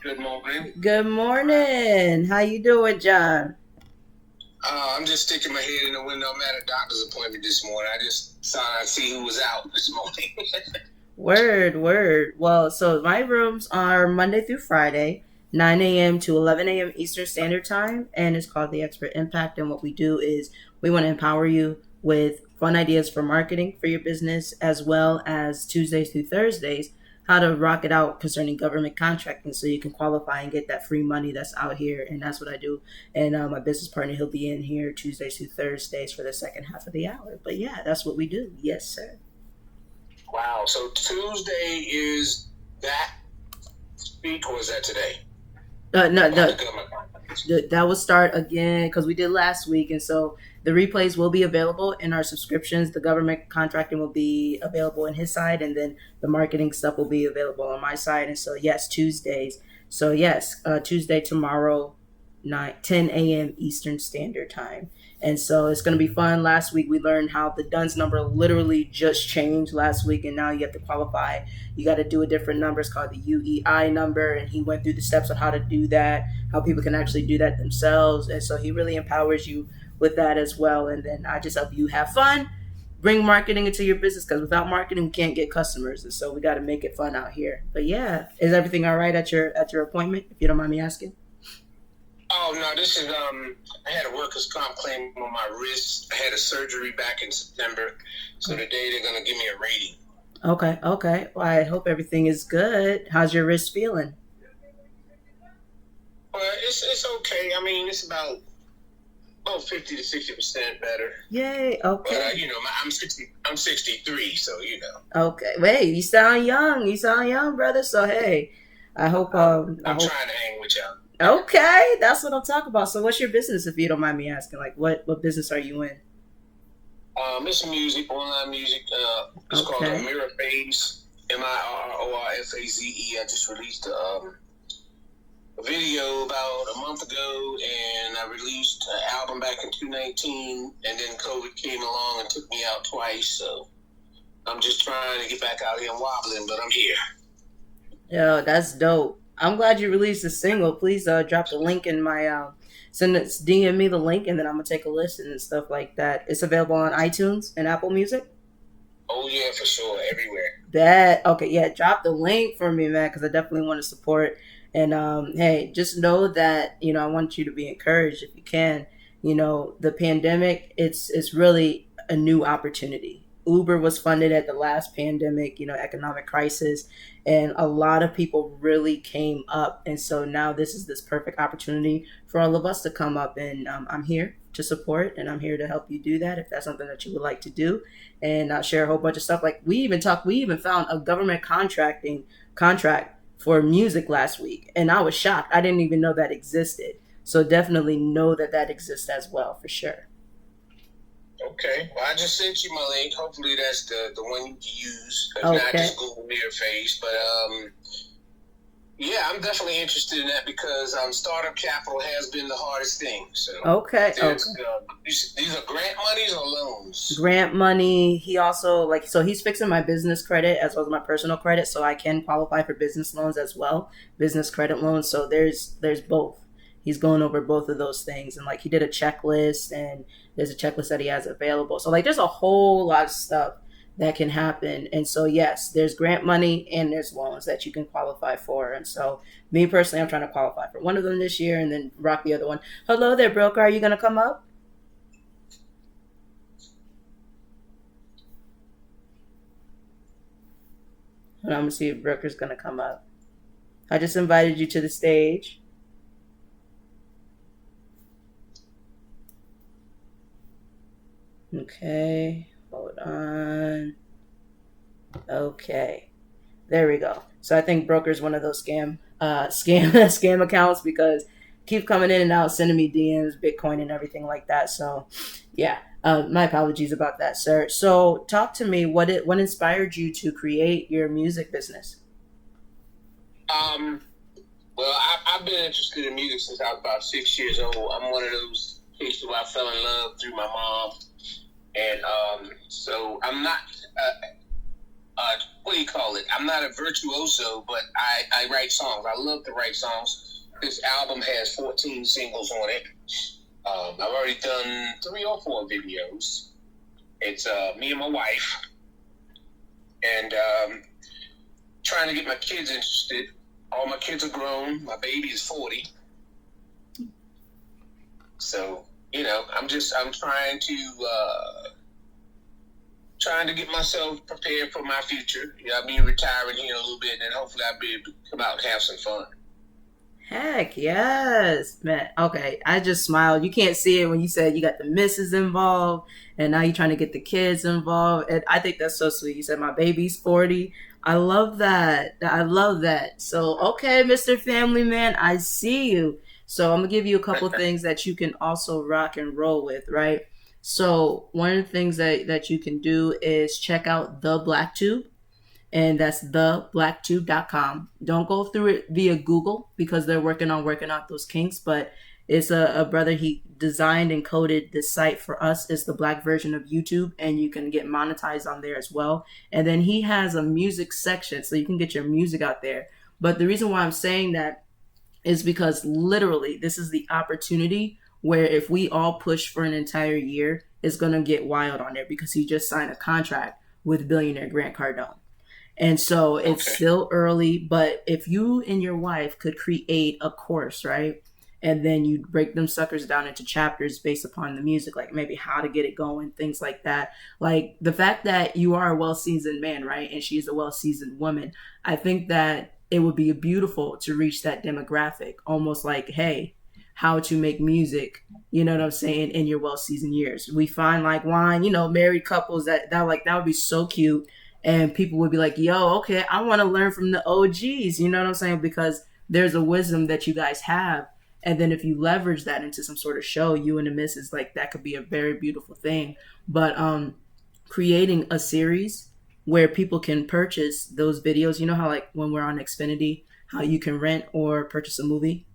Good morning. Good morning. How you doing, John? I'm just sticking my head in the window. I'm at a doctor's appointment this morning. I just thought I'd see who was out this morning. Word, word. Well, so my rooms are Monday through Friday, 9 a.m. to 11 a.m. Eastern Standard Time, and it's called the Expert Impact. And what we do is we want to empower you with fun ideas for marketing for your business, as well as Tuesdays through Thursdays, how to rock it out concerning government contracting so you can qualify and get that free money that's out here. And that's what I do. And my business partner, he'll be in here Tuesdays through Thursdays for the second half of the hour. But yeah, that's what we do. Yes, sir. Wow. So Tuesday is that week, or is that today? No, About no, the government. that will start again because we did last week, and so the replays will be available in our subscriptions. The government contracting will be available in his side, and then the marketing stuff will be available on my side. And so yes, Tuesdays. So yes, Tuesday tomorrow, 10 a.m. Eastern Standard Time. And so it's going to be fun. Last week we learned how the DUNS number literally just changed last week, and now you have to qualify. You got to do a different number. It's called the UEI number, and he went through the steps on how to do that, how people can actually do that themselves. And so he really empowers you with that as well. And then I just help you have fun, bring marketing into your business, because without marketing we can't get customers. And so we got to make it fun out here. But yeah, is everything all right at your appointment, if you don't mind me asking? Oh no, this is I had a workers' comp claim on my wrist. I had a surgery back in September, so today they're gonna give me a rating. Okay, okay. Well, I hope everything is good. How's your wrist feeling? Well, it's okay. I mean, it's about 50 to 60% better. Yay. But Okay. I'm 63, so Okay. Wait, you sound young. You sound young, brother. So hey, I hope I I'm hope trying to hang with y'all. okay, that's what I'm talking about. So what's your business, if you don't mind me asking? Like what business are you in? It's music, online music. It's called Okay. Mirror Phase, Mirrorfaze. I just released a video about a month ago, and I released an album back in 2019, and then COVID came along and took me out twice. So I'm just trying to get back out here and wobbling, but I'm here. Yo, that's dope. I'm glad you released a single. Please drop the link in my send it DM me the link, and then I'm gonna take a listen and stuff like that. It's available on iTunes and Apple Music. Oh yeah, for sure, everywhere. That okay, yeah. Drop the link for me, man, because I definitely want to support. And hey, just know that I want you to be encouraged if you can. The pandemic, it's really a new opportunity. Uber was funded at the last pandemic, economic crisis, and a lot of people really came up. And so now this perfect opportunity for all of us to come up. And I'm here to support, and I'm here to help you do that if that's something that you would like to do, and share a whole bunch of stuff. Like we even found a government contracting contract for music last week, and I was shocked. I didn't even know that existed. So definitely know that that exists as well, for sure. Okay, well I just sent you my link. Hopefully that's the one you can use. If not, Okay. just Google Mirror Face. But yeah, I'm definitely interested in that because startup capital has been the hardest thing. So Okay. Okay. these are grant monies or loans. Grant money. He also so he's fixing my business credit as well as my personal credit, so I can qualify for business loans as well, business credit loans. So there's both. He's going over both of those things, and he did a checklist, and there's a checklist that he has available. So there's a whole lot of stuff that can happen. And so yes, there's grant money and there's loans that you can qualify for. And so me personally, I'm trying to qualify for one of them this year and then rock the other one. Hello there, broker. Are you gonna come up? And I'm gonna see if broker's gonna come up. I just invited you to the stage. Okay, hold on. Okay, there we go. So I think broker's one of those scam accounts because keep coming in and out, sending me DMs, Bitcoin, and everything like that. So yeah, my apologies about that, sir. So talk to me. What inspired you to create your music business? Um, well, I've been interested in music since I was about 6 years old. I'm one of those kids who I fell in love through my mom, and so I'm not. what do you call it? I'm not a virtuoso, but I write songs. I love to write songs. This album has 14 singles on it. I've already done 3 or 4 videos. It's me and my wife, and trying to get my kids interested. All my kids are grown. My baby is 40. So, I'm trying to get myself prepared for my future. I'll be retiring here in a little bit, and then hopefully I'll be able to come out and have some fun. Heck yes, man. Okay, I just smiled. You can't see it when you said you got the missus involved, and now you're trying to get the kids involved. And I think that's so sweet. You said my baby's 40. I love that. I love that. So, okay, Mr. Family Man, I see you. So I'm gonna give you a couple things that you can also rock and roll with, right? So one of the things that you can do is check out the Blacktube, and that's theblacktube.com. Don't go through it via Google because they're working out those kinks, but it's a brother. He designed and coded this site for us. It's the black version of YouTube, and you can get monetized on there as well. And then he has a music section, so you can get your music out there. But the reason why I'm saying that is because literally this is the opportunity where if we all push for an entire year, it's going to get wild on there because he just signed a contract with billionaire Grant Cardone. And so it's still early, but if you and your wife could create a course, right? And then you break them suckers down into chapters based upon the music, like maybe how to get it going, things like that. Like the fact that you are a well-seasoned man, right? And she's a well-seasoned woman. I think that it would be beautiful to reach that demographic, almost like, hey, how to make music, you know what I'm saying, in your well-seasoned years. We find like wine, married couples that would be so cute. And people would be like, yo, okay, I want to learn from the OGs, you know what I'm saying? Because there's a wisdom that you guys have. And then if you leverage that into some sort of show, you and the missus, like that could be a very beautiful thing. But creating a series where people can purchase those videos, you know how like when we're on Xfinity, how you can rent or purchase a movie?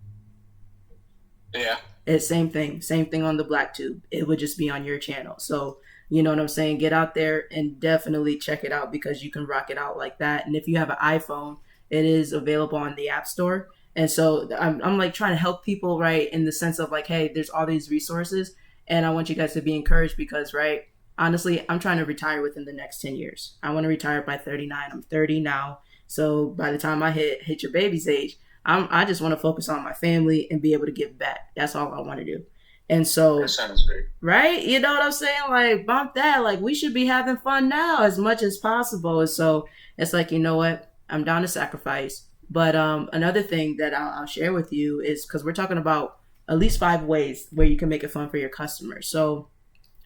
Yeah. It's same thing on the Blacktube. It would just be on your channel. So, you know what I'm saying? Get out there and definitely check it out because you can rock it out like that. And if you have an iPhone, it is available on the App Store. And so I'm like trying to help people, right, in the sense of like, hey, there's all these resources. And I want you guys to be encouraged because, right, honestly, I'm trying to retire within the next 10 years. I want to retire by 39. I'm 30 now. So by the time I hit your baby's age, I just want to focus on my family and be able to give back. That's all I want to do. And so, that sounds great. Right? You know what I'm saying? Like, bump that. Like, we should be having fun now as much as possible. And so it's like, you know what? I'm down to sacrifice. But another thing that I'll share with you is because we're talking about at least 5 ways where you can make it fun for your customers. So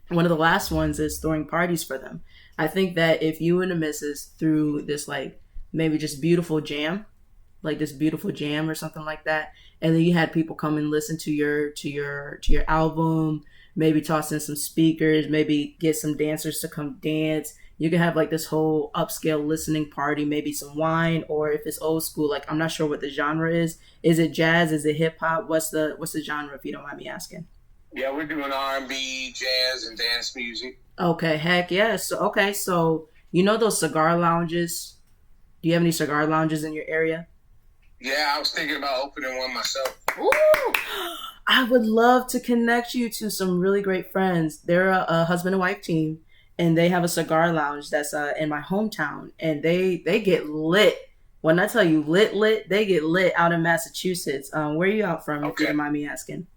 one of the last ones is throwing parties for them. I think that if you and the missus threw this, like, maybe just beautiful jam, like this beautiful jam or something like that, and then you had people come and listen to your album, maybe toss in some speakers, maybe get some dancers to come dance. You can have like this whole upscale listening party, maybe some wine, or if it's old school, like I'm not sure what the genre is. Is it jazz? Is it hip hop? What's the genre, if you don't mind me asking? Yeah, we're doing R&B, jazz, and dance music. Okay, heck yes. So you know those cigar lounges? Do you have any cigar lounges in your area? Yeah, I was thinking about opening one myself. Ooh, I would love to connect you to some really great friends. They're a husband and wife team, and they have a cigar lounge that's in my hometown, and they get lit. When I tell you lit, they get lit out in Massachusetts. Where are you out from, if you don't mind me asking?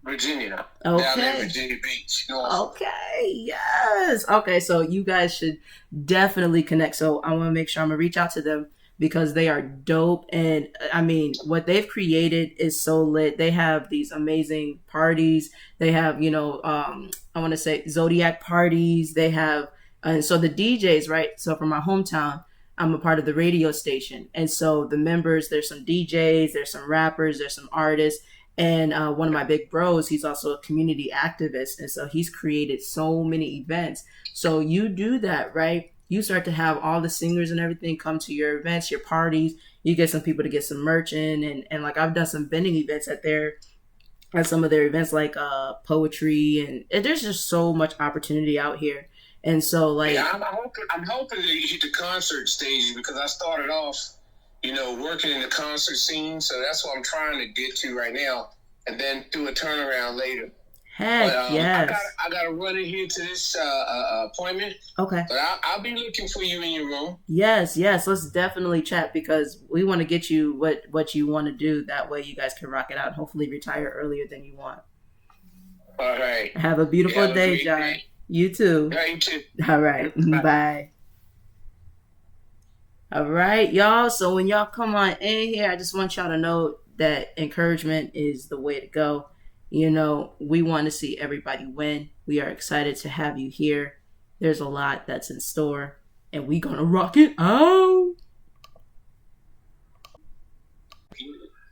Virginia. Okay. Down in Virginia Beach. Okay, yes. Okay, so you guys should definitely connect. So I want to make sure I'm going to reach out to them because they are dope. And I mean, what they've created is so lit. They have these amazing parties. They have, I want to say Zodiac parties. They have, and so the DJs, right? So from my hometown, I'm a part of the radio station. And so the members, there's some DJs, there's some rappers, there's some artists. And one of my big bros, he's also a community activist. And so he's created so many events. So you do that, right? You start to have all the singers and everything come to your events, your parties. You get some people to get some merch in. And like I've done some vending events at some of their events, like poetry. And there's just so much opportunity out here. And so, like, yeah, I'm hoping to hit the concert stage because I started off, working in the concert scene. So that's what I'm trying to get to right now, and then do a turnaround later. heck But yes. I got to run in here to this appointment. Okay. But I'll be looking for you in your room. Yes, yes. Let's definitely chat because we want to get you what you want to do. That way, you guys can rock it out and hopefully retire earlier than you want. All right. Have a beautiful day, John. Day. You too. Yeah, you too. All right. Bye. All right, y'all. So when y'all come on in here, I just want y'all to know that encouragement is the way to go. We want to see everybody win. We are excited to have you here. There's a lot that's in store, and we gonna rock it out.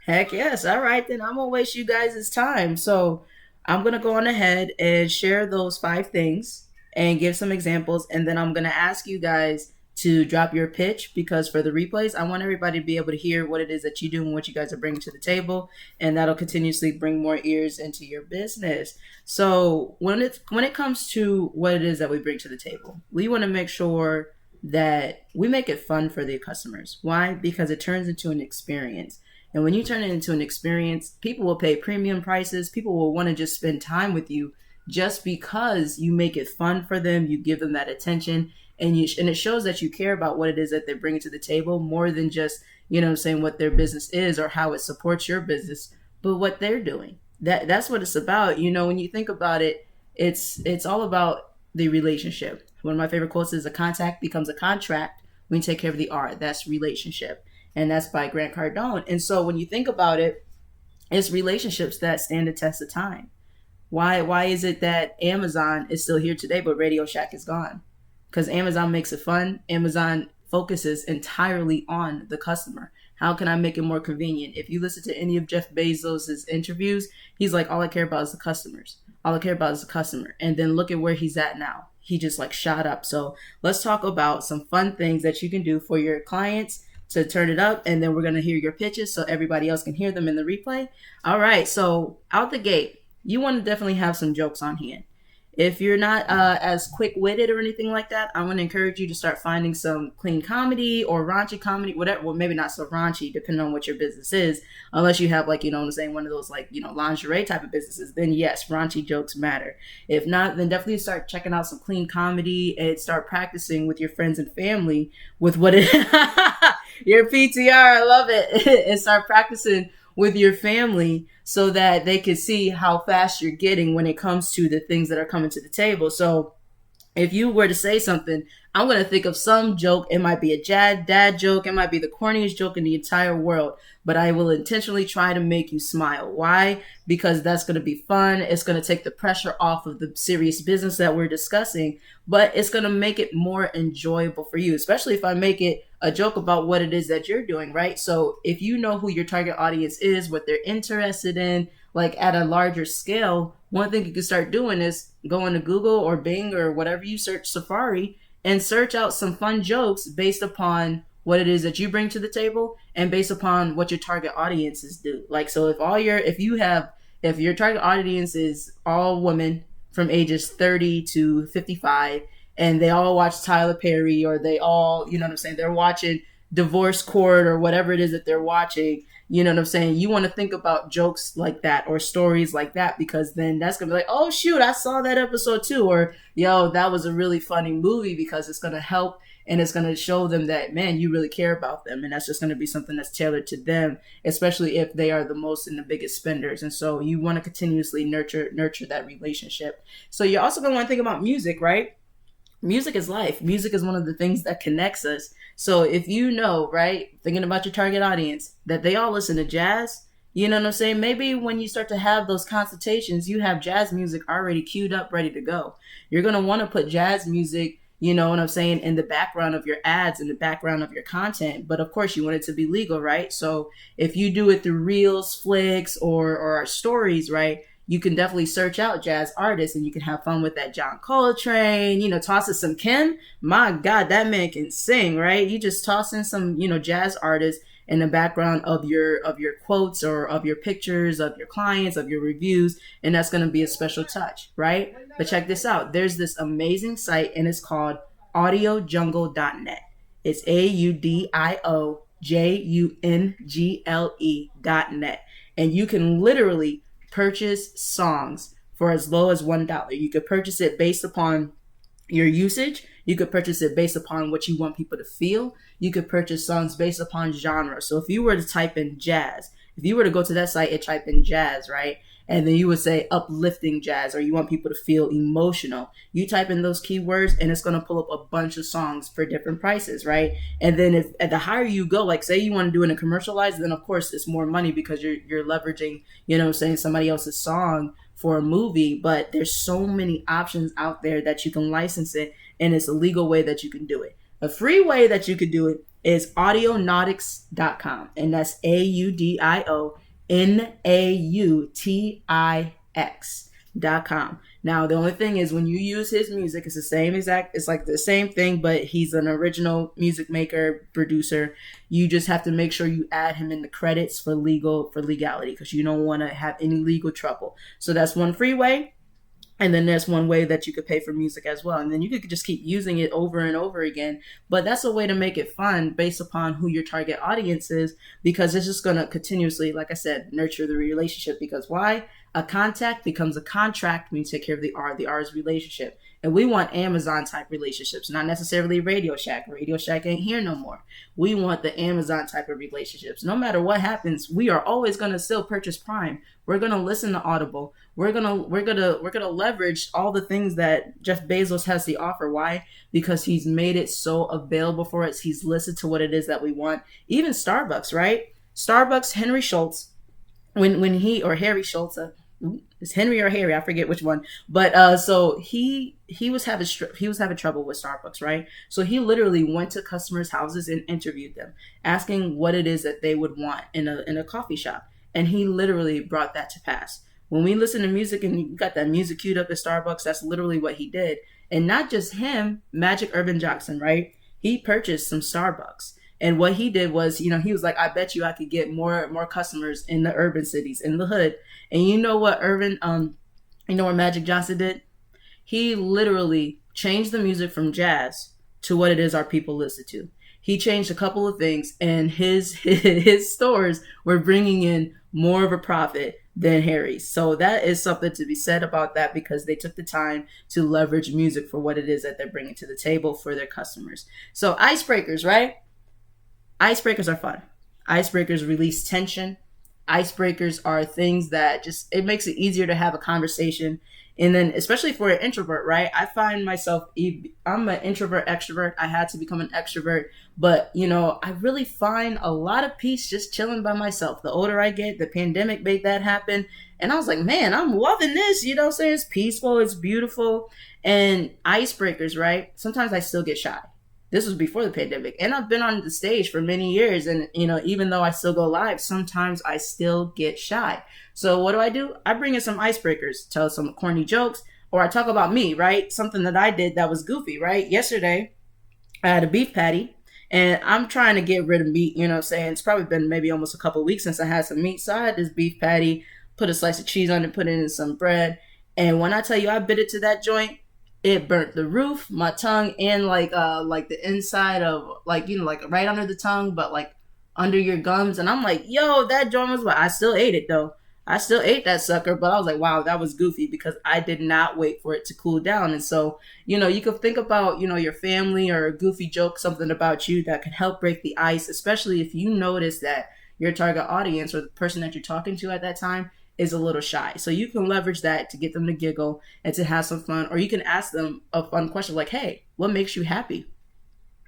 Heck yes. All right, then I'm gonna waste you guys' time. So I'm gonna go on ahead and share those 5 things and give some examples, and then I'm gonna ask you guys to drop your pitch, because for the replays, I want everybody to be able to hear what it is that you do and what you guys are bringing to the table, and that'll continuously bring more ears into your business. So when it comes to what it is that we bring to the table, we want to make sure that we make it fun for the customers. Why? Because it turns into an experience. And when you turn it into an experience, people will pay premium prices. People will want to just spend time with you just because you make it fun for them. You give them that attention. And it shows that you care about what it is that they're bringing to the table more than just, saying what their business is or how it supports your business, but what they're doing. That's what it's about. When you think about it, it's all about the relationship. One of my favorite quotes is, a contact becomes a contract when you take care of the art. That's relationship. And that's by Grant Cardone. And so when you think about it, it's relationships that stand the test of time. Why is it that Amazon is still here today, but Radio Shack is gone? Because Amazon makes it fun. Amazon focuses entirely on the customer. How can I make it more convenient? If you listen to any of Jeff Bezos' interviews, he's like, all I care about is the customers. All I care about is the customer. And then look at where he's at now. He just shot up. So let's talk about some fun things that you can do for your clients to turn it up. And then we're going to hear your pitches so everybody else can hear them in the replay. All right. So out the gate, you want to definitely have some jokes on hand. If you're not as quick-witted or anything like that, I'm going to encourage you to start finding some clean comedy or raunchy comedy, whatever. Well, maybe not so raunchy, depending on what your business is. Unless you have, one of those, lingerie type of businesses, then yes, raunchy jokes matter. If not, then definitely start checking out some clean comedy and start practicing with your friends and family with what it your PTR, I love it. And start practicing with your family so that they can see how fast you're getting when it comes to the things that are coming to the table. So if you were to say something, I'm going to think of some joke. It might be a dad joke. It might be the corniest joke in the entire world, but I will intentionally try to make you smile. Why? Because that's going to be fun. It's going to take the pressure off of the serious business that we're discussing, but it's going to make it more enjoyable for you, especially if I make it a joke about what it is that you're doing, right? So if you know who your target audience is, what they're interested in, at a larger scale, one thing you can start doing is going to Google or Bing or whatever you search, Safari, and search out some fun jokes based upon what it is that you bring to the table and based upon what your target audiences do. So if your target audience is all women from ages 30 to 55, and they all watch Tyler Perry, or they all, they're watching Divorce Court or whatever it is that they're watching, you want to think about jokes like that or stories like that, because then that's going to be like, oh, shoot, I saw that episode too. Or, yo, that was a really funny movie, because it's going to help and it's going to show them that, man, you really care about them. And that's just going to be something that's tailored to them, especially if they are the most and the biggest spenders. And so you want to continuously nurture that relationship. So you're also going to want to think about music, right? Music is life. Music is one of the things that connects us. So if right, thinking about your target audience, that they all listen to jazz, maybe when you start to have those consultations, you have jazz music already queued up, ready to go. You're going to want to put jazz music, in the background of your ads, in the background of your content. But of course, you want it to be legal, right? So if you do it through Reels, Flicks, or stories, right, you can definitely search out jazz artists and you can have fun with that John Coltrane, toss in some Kim. My God, that man can sing, right? You just toss in some, jazz artists in the background of your quotes or of your pictures of your clients, of your reviews, and that's going to be a special touch, right? But check this out. There's this amazing site and it's called audiojungle.net. It's AUDIOJUNGLE.net. And you can literally purchase songs for as low as $1. You could purchase it based upon your usage. You could purchase it based upon what you want people to feel. You could purchase songs based upon genre. So if you were to type in jazz, if you were to go to that site and type in jazz, right? And then you would say uplifting jazz, or you want people to feel emotional. You type in those keywords and it's going to pull up a bunch of songs for different prices, right? And then if at the higher you go, like say you want to do it in a commercialized, then of course it's more money because you're leveraging, saying somebody else's song for a movie. But there's so many options out there that you can license it, and it's a legal way that you can do it. A free way that you could do it is audionautix.com, and that's AUDIONAUTIX.com. Now, the only thing is when you use his music, it's like the same thing, but he's an original music maker, producer. You just have to make sure you add him in the credits for legality, because you don't want to have any legal trouble. So that's one free way. And then there's one way that you could pay for music as well. And then you could just keep using it over and over again. But that's a way to make it fun based upon who your target audience is, because it's just going to continuously, like I said, nurture the relationship. Because why? A contact becomes a contract when you take care of the R. The R is relationship. And we want Amazon type relationships, not necessarily Radio Shack. Radio Shack ain't here no more. We want the Amazon type of relationships. No matter what happens, we are always going to still purchase Prime. We're going to listen to Audible. We're going to leverage all the things that Jeff Bezos has to offer. Why? Because he's made it so available for us. He's listened to what it is that we want. Even Starbucks, right? Starbucks, Henry Schultz, when he, or Harry Schultz, it's Henry or Harry, I forget which one. But so he was having trouble with Starbucks, right? So he literally went to customers' houses and interviewed them, asking what it is that they would want in a coffee shop, and he literally brought that to pass. When we listen to music and you got that music queued up at Starbucks, that's literally what he did. And not just him, Magic Urban Jackson, right? He purchased some Starbucks. And what he did was, he was like, I bet you I could get more customers in the urban cities, in the hood. And you know what what Magic Johnson did? He literally changed the music from jazz to what it is our people listen to. He changed a couple of things, and his stores were bringing in more of a profit than Harry's. So that is something to be said about that, because they took the time to leverage music for what it is that they're bringing to the table for their customers. So icebreakers, right? Icebreakers are fun. Icebreakers release tension. Icebreakers are things that it makes it easier to have a conversation. And then, especially for an introvert, right? I find myself, I'm an introvert, extrovert. I had to become an extrovert. But, I really find a lot of peace just chilling by myself. The older I get, the pandemic made that happen. And I was like, man, I'm loving this. You know what I'm saying? It's peaceful. It's beautiful. And icebreakers, right? Sometimes I still get shy. This was before the pandemic. And I've been on the stage for many years. And, even though I still go live, sometimes I still get shy. So what do? I bring in some icebreakers, tell some corny jokes, or I talk about me, right? Something that I did that was goofy, right? Yesterday, I had a beef patty, and I'm trying to get rid of meat, It's probably been maybe almost a couple of weeks since I had some meat. So I had this beef patty, put a slice of cheese on it, put it in some bread. And when I tell you I bit it to that joint, it burnt the roof, my tongue, and like the inside of like right under the tongue, but like under your gums. And I'm like, yo, that joint was. I still ate it though. I still ate that sucker, but I was like, wow, that was goofy, because I did not wait for it to cool down. And so, you could think about, your family or a goofy joke, something about you that can help break the ice, especially if you notice that your target audience or the person that you're talking to at that time is a little shy. So you can leverage that to get them to giggle and to have some fun. Or you can ask them a fun question like, hey, what makes you happy?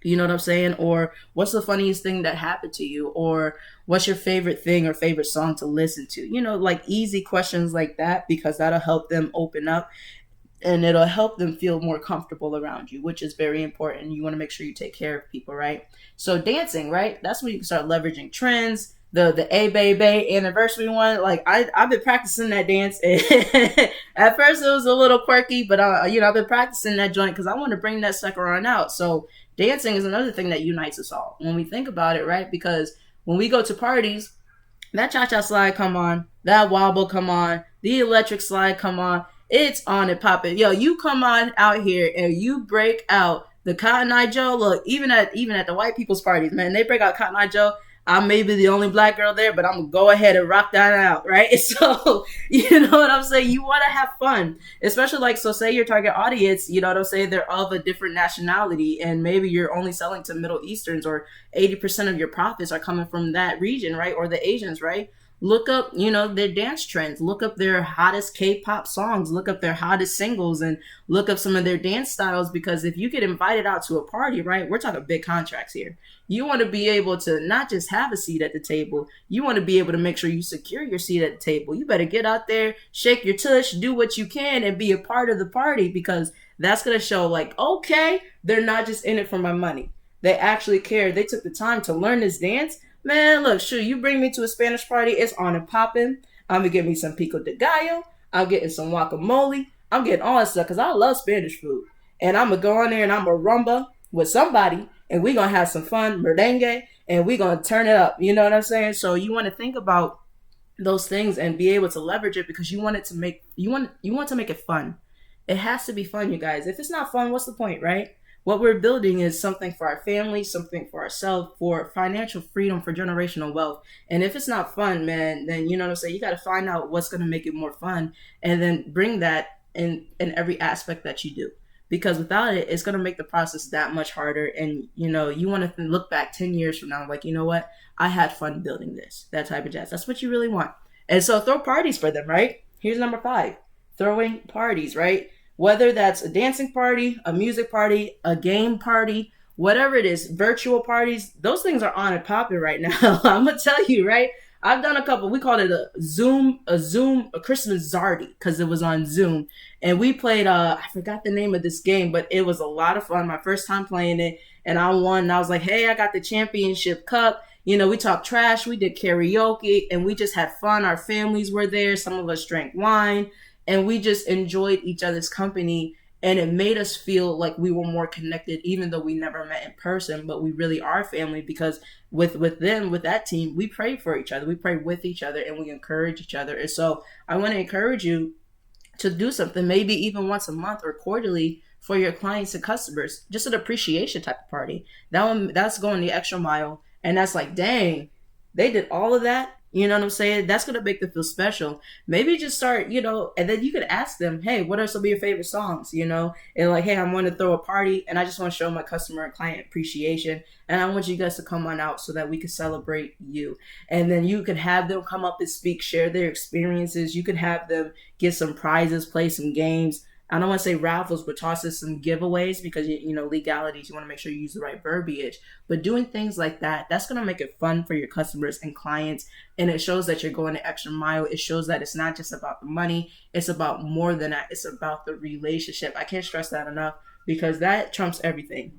You know what I'm saying? Or what's the funniest thing that happened to you? Or what's your favorite thing or favorite song to listen to? Like easy questions like that, because that'll help them open up and it'll help them feel more comfortable around you, which is very important. You want to make sure you take care of people, right? So dancing, right? That's when you can start leveraging trends, the A Bay Bay anniversary one. Like I've been practicing that dance. At first it was a little quirky, but I've been practicing that joint because I want to bring that sucker on out. So dancing is another thing that unites us all when we think about it, right? Because when we go to parties, that cha-cha slide come on, that wobble come on, the electric slide come on. It's on and popping. Yo, you come on out here and you break out the Cotton Eye Joe. Look, even at the white people's parties, man, they break out Cotton Eye Joe. I may be the only black girl there, but I'm gonna go ahead and rock that out, right? So, you know what I'm saying? You want to have fun, especially like, so say your target audience, you know what I'm saying? They're of a different nationality, and maybe you're only selling to Middle Easterns, or 80% of your profits are coming from that region, right? Or the Asians, right? Look up, their dance trends. Look up their hottest K-pop songs. Look up their hottest singles and look up some of their dance styles, because if you get invited out to a party, right, we're talking big contracts here. You want to be able to not just have a seat at the table. You want to be able to make sure you secure your seat at the table. You better get out there, shake your tush, do what you can, and be a part of the party, because that's going to show like, okay, they're not just in it for my money. They actually care. They took the time to learn this dance. Man, look, sure, you bring me to a Spanish party, it's on and popping. I'm going to get me some pico de gallo. I'm getting some guacamole. I'm getting all that stuff because I love Spanish food. And I'm going to go on there and I'm going to rumba with somebody, and we're going to have some fun, merengue, and we're going to turn it up. You know what I'm saying? So you want to think about those things and be able to leverage it, because you want it to make, you want to make it fun. It has to be fun, you guys. If it's not fun, what's the point, right? What we're building is something for our family, something for ourselves, for financial freedom, for generational wealth. And if it's not fun, man, then you know what I'm saying? You got to find out what's going to make it more fun, and then bring that in every aspect that you do. Because without it, it's going to make the process that much harder. And, you want to look back 10 years from now, like, you know what? I had fun building this, that type of jazz. That's what you really want. And so throw parties for them, right? Here's number 5, throwing parties, right? Whether that's a dancing party, a music party, a game party, whatever it is, virtual parties, those things are on and popping right now. I'm going to tell you, right? I've done a couple. We called it a Christmas Zardy, because it was on Zoom. And we played, I forgot the name of this game, but it was a lot of fun. My first time playing it, and I won. And I was like, hey, I got the championship cup. We talked trash. We did karaoke, and we just had fun. Our families were there. Some of us drank wine. And we just enjoyed each other's company, and it made us feel like we were more connected, even though we never met in person, but we really are family, because with that team, we pray for each other, we pray with each other, and we encourage each other. And so I want to encourage you to do something, maybe even once a month or quarterly, for your clients and customers, just an appreciation type of party. That's going the extra mile. And that's like, dang, they did all of that. You know what I'm saying? That's going to make them feel special. Maybe just start, and then you could ask them, hey, what are some of your favorite songs? And like, hey, I want to throw a party, and I just want to show my customer and client appreciation. And I want you guys to come on out so that we can celebrate you. And then you could have them come up and speak, share their experiences. You could have them get some prizes, play some games. I don't want to say raffles, but toss us some giveaways, because, legalities, you want to make sure you use the right verbiage. But doing things like that, that's going to make it fun for your customers and clients. And it shows that you're going the extra mile. It shows that it's not just about the money. It's about more than that. It's about the relationship. I can't stress that enough, because that trumps everything.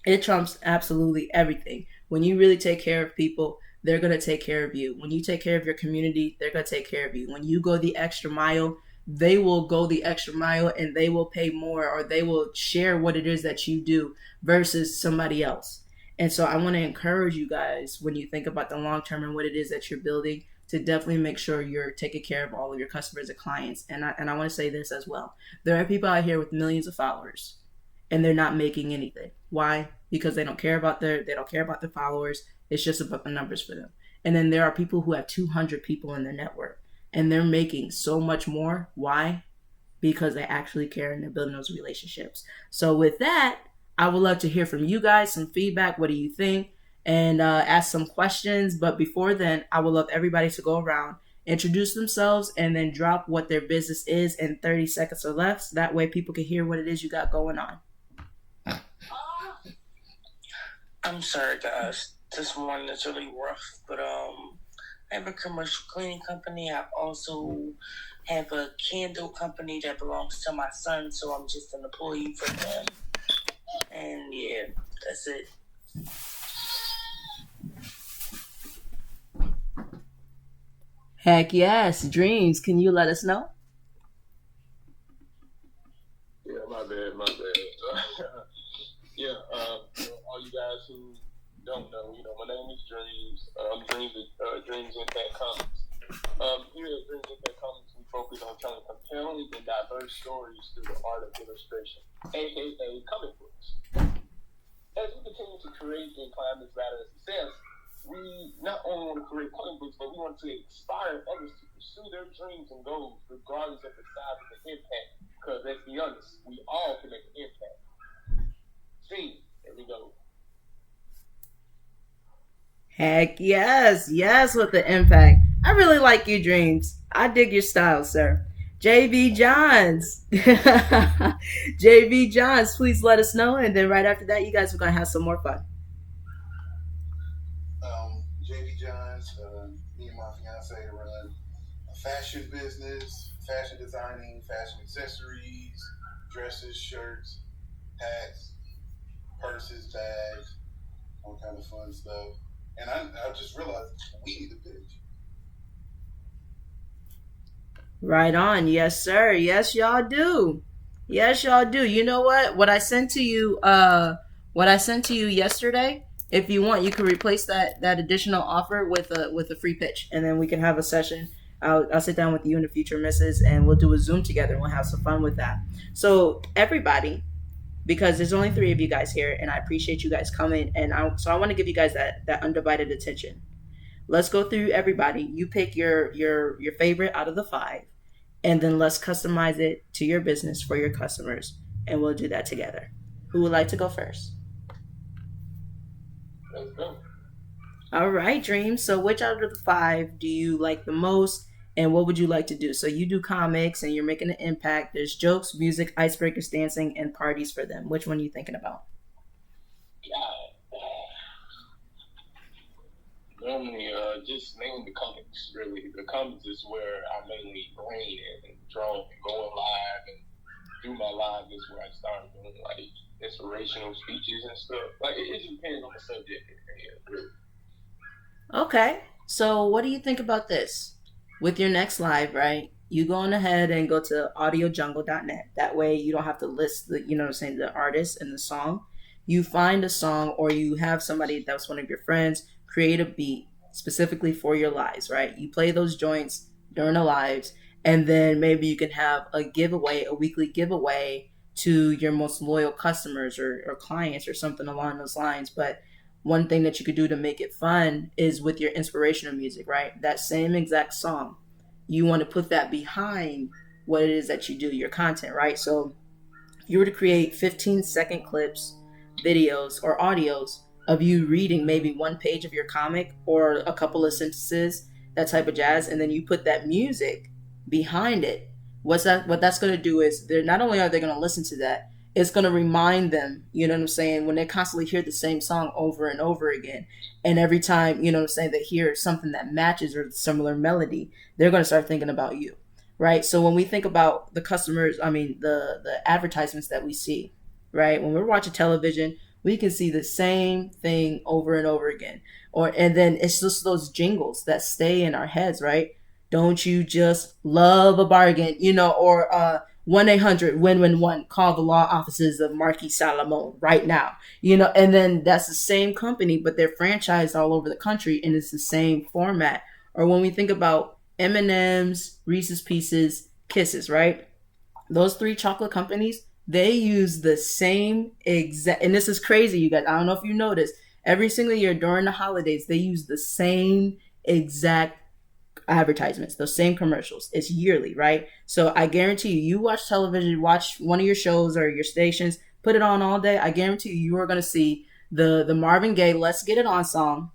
It trumps absolutely everything. When you really take care of people, they're going to take care of you. When you take care of your community, they're going to take care of you. When you go the extra mile, they will go the extra mile, and they will pay more, or they will share what it is that you do versus somebody else. And so I want to encourage you guys, when you think about the long term and what it is that you're building, to definitely make sure you're taking care of all of your customers and clients. And I want to say this as well. There are people out here with millions of followers, and they're not making anything. Why? Because they don't care about their followers. It's just about the numbers for them. And then there are people who have 200 people in their network, and they're making so much more. Why? Because they actually care, and they're building those relationships. So with that, I would love to hear from you guys, some feedback. What do you think? And ask some questions. But before then, I would love everybody to go around, introduce themselves, and then drop what their business is in 30 seconds or less. That way people can hear what it is you got going on. I'm sorry, guys. This morning is really rough, but I have a commercial cleaning company. I also have a candle company that belongs to my son, so I'm just an employee for them. And yeah, that's it. Heck yes. Dreams, can you let us know? Yeah, my bad, my bad. Yeah, all you guys who don't know, my name is Dreams. I'm Dreams Impact Comics. Here at Dreams Impact Comics, we focus on telling compelling and diverse stories through the art of illustration, aka comic books. As we continue to create and climb this ladder of success, we not only want to create comic books, but we want to inspire others to pursue their dreams and goals, regardless of the size of the impact. Because let's be honest, we all can make an impact. See, there we go. Heck yes. Yes, with the impact. I really like your Dreams. I dig your style, sir. JB Johns. JB Johns, please let us know. And then right after that, you guys are going to have some more fun. JB Johns, me and my fiance run a fashion business, fashion designing, fashion accessories, dresses, shirts, hats, purses, bags, all kind of fun stuff. And I just realized we need a pitch. Right on. Yes, sir. Yes, y'all do. Yes, y'all do. You know what? What I sent to you yesterday, if you want, you can replace that additional offer with a free pitch, and then we can have a session. I'll sit down with you and the future misses, and we'll do a Zoom together, and we'll have some fun with that. So everybody, because there's only 3 of you guys here, and I appreciate you guys coming, and I want to give you guys that undivided attention. Let's go through everybody. You pick your favorite out of the 5, and then let's customize it to your business for your customers, and we'll do that together. Who would like to go first? Let's go. All right, Dream. So which out of the 5 do you like the most, and what would you like to do? So you do comics, and you're making an impact. There's jokes, music, icebreakers, dancing, and parties for them. Which one are you thinking about? Normally, just mainly the comics, really. The comics is where I mainly brain and draw and going live and do my live is where I start doing like inspirational speeches and stuff. Like it just depends on the subject. Really. Okay. So what do you think about this? With your next live, right? You go on ahead and go to audiojungle.net. That way you don't have to list the artist and the song. You find a song, or you have somebody that's one of your friends create a beat specifically for your lives, right? You play those joints during the lives, and then maybe you can have a weekly giveaway to your most loyal customers or clients or something along those lines. But one thing that you could do to make it fun is with your inspirational music, right? That same exact song, you want to put that behind what it is that you do, your content, right? So if you were to create 15-second clips, videos, or audios of you reading maybe one page of your comic or a couple of sentences, that type of jazz, and then you put that music behind it, what that's going to do is they're not only are they going to listen to that, it's going to remind them, you know what I'm saying, when they constantly hear the same song over and over again, and every time, you know what I'm saying, they hear something that matches or similar melody, they're going to start thinking about you, right? So when we think about the customers, the advertisements that we see, right, when we're watching television, we can see the same thing over and over again. And then it's just those jingles that stay in our heads, right? Don't you just love a bargain, or 1-800-WIN-WIN-1, call the law offices of Marquis Salomon right now, and then that's the same company, but they're franchised all over the country, and it's the same format. Or when we think about M&M's, Reese's Pieces, Kisses, right? Those 3 chocolate companies, they use the same exact, and this is crazy, you guys. I don't know if you noticed, every single year during the holidays, they use the same exact advertisements, those same commercials. It's yearly, right? So I guarantee you watch television, watch one of your shows or your stations, put it on all day. I guarantee you are going to see the Marvin Gaye "Let's Get It On" song,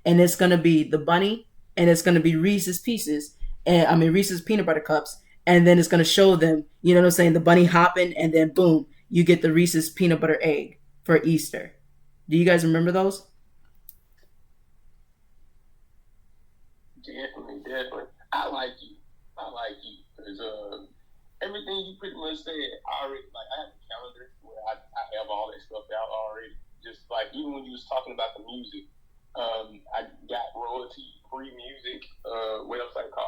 and it's going to be the bunny, and it's going to be Reese's Pieces, and Reese's peanut butter cups. And then it's going to show them, you know what I'm saying, the bunny hopping, and then boom, you get the Reese's peanut butter egg for Easter. Do you guys remember those? Definitely. I like you. Because everything you pretty much said, I already, like, I have a calendar where I have all that stuff out already. Just like, even when you was talking about the music, I got royalty-free music website called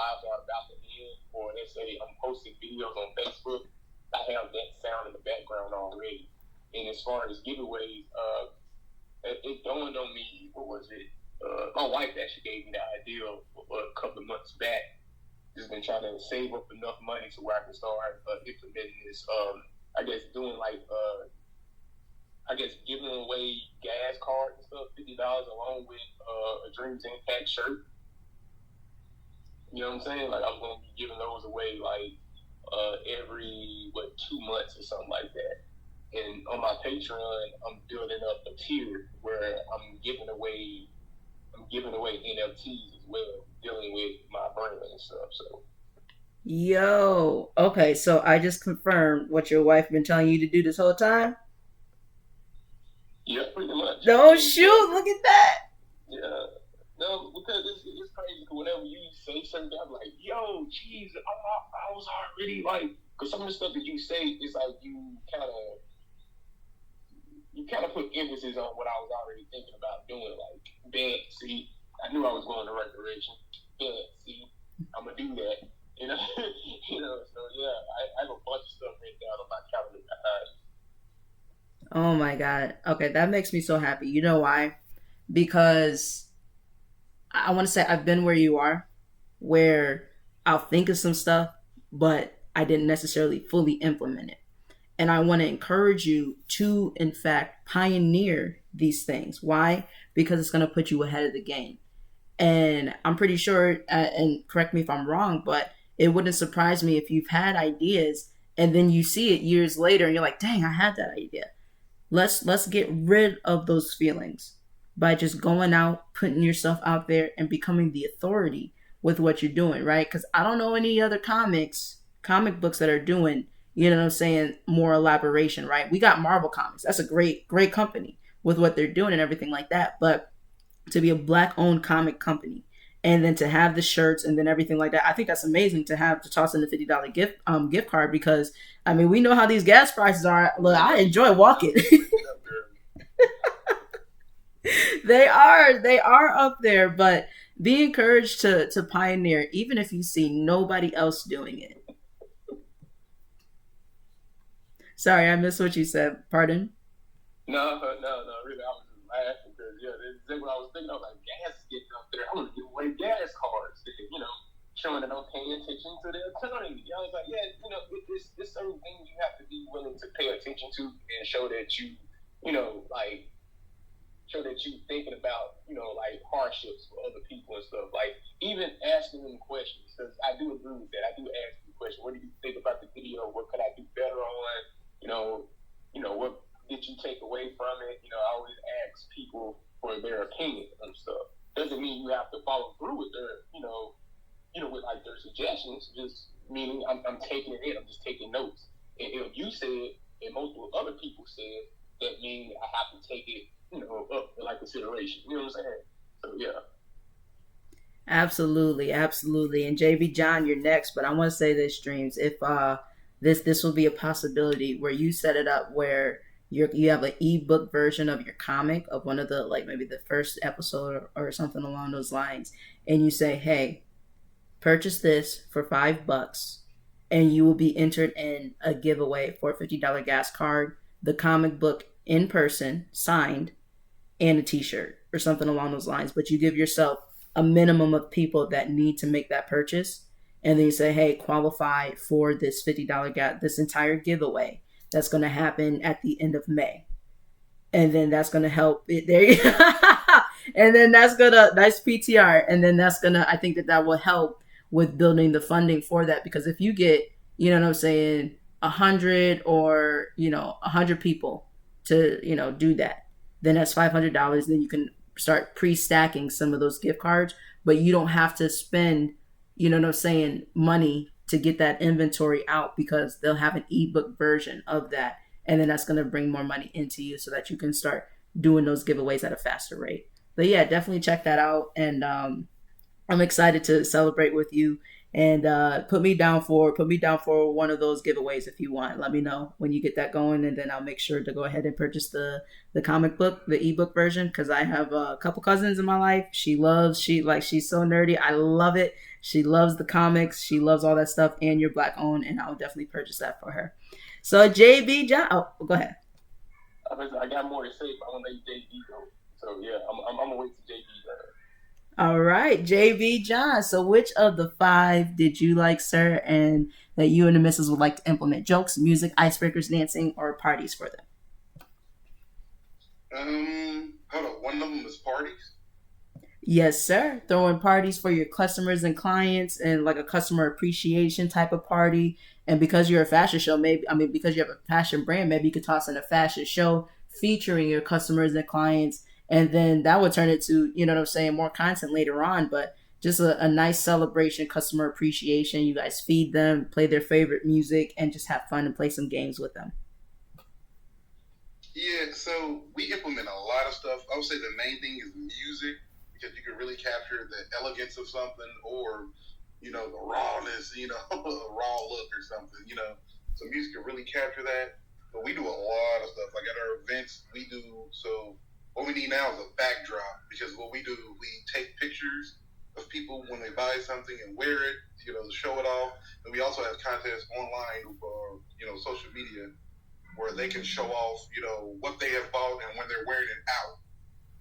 lives are about to end, or let's say I'm posting videos on Facebook, I have that sound in the background already. And as far as giveaways, it dawned on me, what was it? My wife actually gave me the idea a couple of months back. Just been trying to save up enough money to where I can start implementing this. I guess doing giving away gas cards and stuff, $50 along with a Dreams Impact shirt. You know what I'm saying? Like I was gonna be giving those away every 2 months or something like that. And on my Patreon, I'm building up a tier where I'm giving away NFTs as well, dealing with my brand and stuff. So. Yo, okay, so I just confirmed what your wife been telling you to do this whole time. Yeah, pretty much. No, shoot, look at that. Yeah. No, because it's crazy. Whenever you say something, I'm like, yo, geez, I was already like, because some of the stuff that you say is like you kind of put emphasis on what I was already thinking about doing. Like, see, I knew I was going the right direction. See, I'm gonna do that. You know, So yeah, I have a bunch of stuff written down on my calendar. Oh my God. Okay, that makes me so happy. You know why? Because I want to say I've been where you are, where I'll think of some stuff, but I didn't necessarily fully implement it. And I want to encourage you to, in fact, pioneer these things. Why? Because it's going to put you ahead of the game. And I'm pretty sure, and correct me if I'm wrong, but it wouldn't surprise me if you've had ideas and then you see it years later and you're like, dang, I had that idea. Let's get rid of those feelings by just going out, putting yourself out there and becoming the authority with what you're doing, right? Because I don't know any other comic books that are doing, you know what I'm saying, more elaboration, right? We got Marvel Comics. That's a great company with what they're doing and everything like that. But to be a Black-owned comic company and then to have the shirts and then everything like that, I think that's amazing to toss in the $50 gift card because, I mean, we know how these gas prices are. Look, I enjoy walking. They are up there, but be encouraged to pioneer, even if you see nobody else doing it. Sorry, I missed what you said. Pardon? No, really, I was just laughing because, that's exactly what I was thinking. I was like, gas is getting up there. I want to give away gas cards, showing that I'm paying attention to their economy. I was like, there's certain things you have to be willing to pay attention to and show that you thinking about, hardships for other people and stuff. Like, even asking them questions, because I do agree with that. I do ask them questions. What do you think about the video? What could I do better on? What did you take away from it? I always ask people for their opinion and stuff. Doesn't mean you have to follow through with their, with their suggestions. Just meaning I'm taking it in. I'm just taking notes. And if you said and multiple other people said, that means I have to take it, up for consideration. You know what I'm saying? So yeah. Absolutely. And JV John, you're next. But I want to say this, Dreams. If this will be a possibility where you set it up where you have an ebook version of your comic of one of the maybe the first episode or something along those lines, and you say, hey, purchase this for $5 and you will be entered in a giveaway for a $50 gas card, the comic book in person signed, and a t-shirt or something along those lines. But you give yourself a minimum of people that need to make that purchase, and then you say, hey, qualify for this $50 this entire giveaway that's going to happen at the end of May. And then that's going to help it there. And then that's going to, nice PTR. And then that's going to, I think that will help with building the funding for that. Because if you get, 100 or, 100 people to, do that, then that's $500. Then you can start pre-stacking some of those gift cards, but you don't have to spend, money to get that inventory out, because they'll have an ebook version of that. And then that's going to bring more money into you so that you can start doing those giveaways at a faster rate. But yeah, definitely check that out. And I'm excited to celebrate with you. And put me down for one of those giveaways if you want. Let me know when you get that going, and then I'll make sure to go ahead and purchase the comic book, the ebook version, because I have a couple cousins in my life. She's so nerdy. I love it. She loves the comics. She loves all that stuff, and you're Black owned, and I'll definitely purchase that for her. So JB John, go ahead. I got more to say, but I want to let JB go. So yeah, I'm gonna wait till JB does. All right, JB John. So which of the 5 did you like, sir, and that you and the missus would like to implement? Jokes, music, icebreakers, dancing, or parties for them? Hold on. One of them is parties. Yes, sir. Throwing parties for your customers and clients, and like a customer appreciation type of party. And because you're a fashion show, because you have a fashion brand, maybe you could toss in a fashion show featuring your customers and clients. And then that would turn it to, you know what I'm saying, more content later on. But just a nice celebration, customer appreciation. You guys feed them, play their favorite music, and just have fun and play some games with them. Yeah, so we implement a lot of stuff. I would say the main thing is music, because you can really capture the elegance of something, or the rawness, a raw look or something, So music can really capture that. But we do a lot of stuff. Like at our events, so what we need now is a backdrop, because what we do, we take pictures of people when they buy something and wear it, to show it off. And we also have contests online or, social media where they can show off, what they have bought and when they're wearing it out,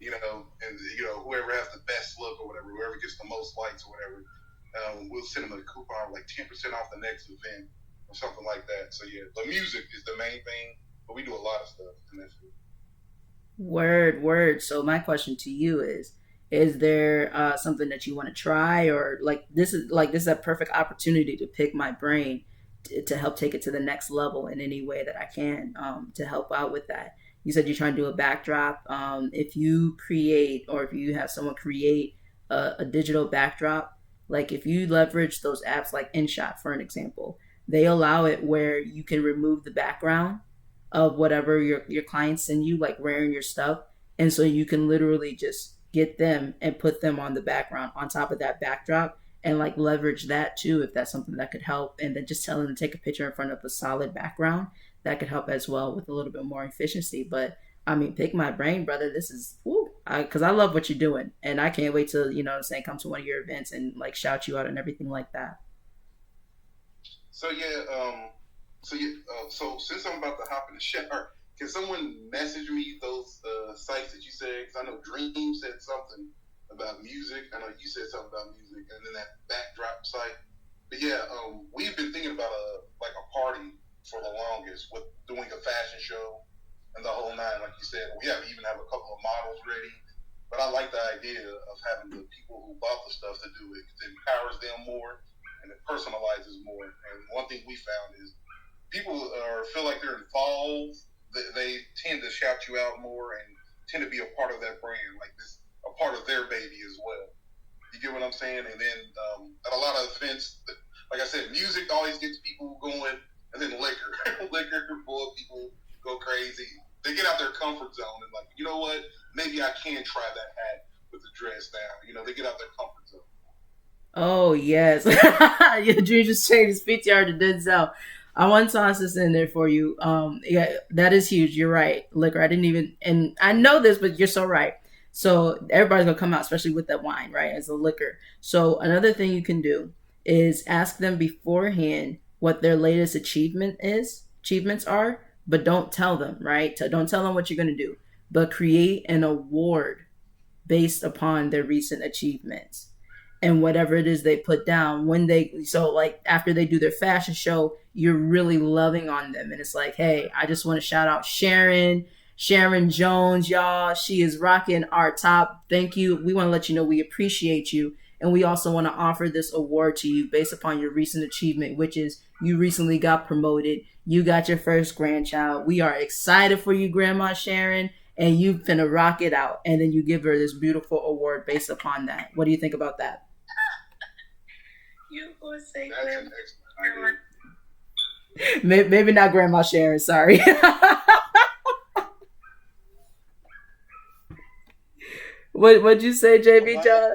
and, whoever has the best look or whatever, whoever gets the most likes or whatever, we'll send them a coupon like 10% off the next event or something like that. So yeah, the music is the main thing, but we do a lot of stuff in that field. Word. So my question to you is there something that you want to try, or this is a perfect opportunity to pick my brain to help take it to the next level in any way that I can, to help out with that. You said you're trying to do a backdrop. If you create, or if you have someone create a digital backdrop, like if you leverage those apps like InShot, for an example, they allow it where you can remove the background of whatever your clients send you, like wearing your stuff. And so you can literally just get them and put them on the background on top of that backdrop, and like leverage that too, if that's something that could help. And then just tell them to take a picture in front of a solid background. That could help as well with a little bit more efficiency. But pick my brain, brother. This is, because I love what you're doing. And I can't wait to, come to one of your events and like shout you out and everything like that. So yeah, so since I'm about to hop in the shower, can someone message me those sites that you said? Because I know Dream said something about music. I know you said something about music, and then that backdrop site. But yeah, we've been thinking about a party for the longest, with doing a fashion show and the whole nine, like you said. We even have a couple of models ready. But I like the idea of having the people who bought the stuff to do it, because it empowers them more and it personalizes more. And one thing we found is people feel like they're involved. They tend to shout you out more and tend to be a part of that brand, like this, a part of their baby as well. You get what I'm saying? And then at a lot of events, like I said, music always gets people going, and then liquor. Liquor, boy, people go crazy. They get out their comfort zone and like, you know what? Maybe I can try that hat with the dress down. They get out their comfort zone. Oh, yes. Your Dream just changed his PTR to Denzel. I want to toss this in there for you. Yeah, that is huge. You're right. Liquor. And I know this, but you're so right. So everybody's going to come out, especially with that wine, right, as a liquor. So another thing you can do is ask them beforehand what their latest achievements are, but don't tell them, right? Don't tell them what you're going to do, but create an award based upon their recent achievements. And whatever it is they put down after they do their fashion show, you're really loving on them. And it's like, hey, I just want to shout out Sharon Jones, y'all. She is rocking our top. Thank you. We want to let you know we appreciate you. And we also want to offer this award to you based upon your recent achievement, which is you recently got promoted. You got your first grandchild. We are excited for you, Grandma Sharon. And you finna rock it out. And then you give her this beautiful award based upon that. What do you think about that? You gonna say Maybe not Grandma Sharon, sorry. What'd you say, JB John?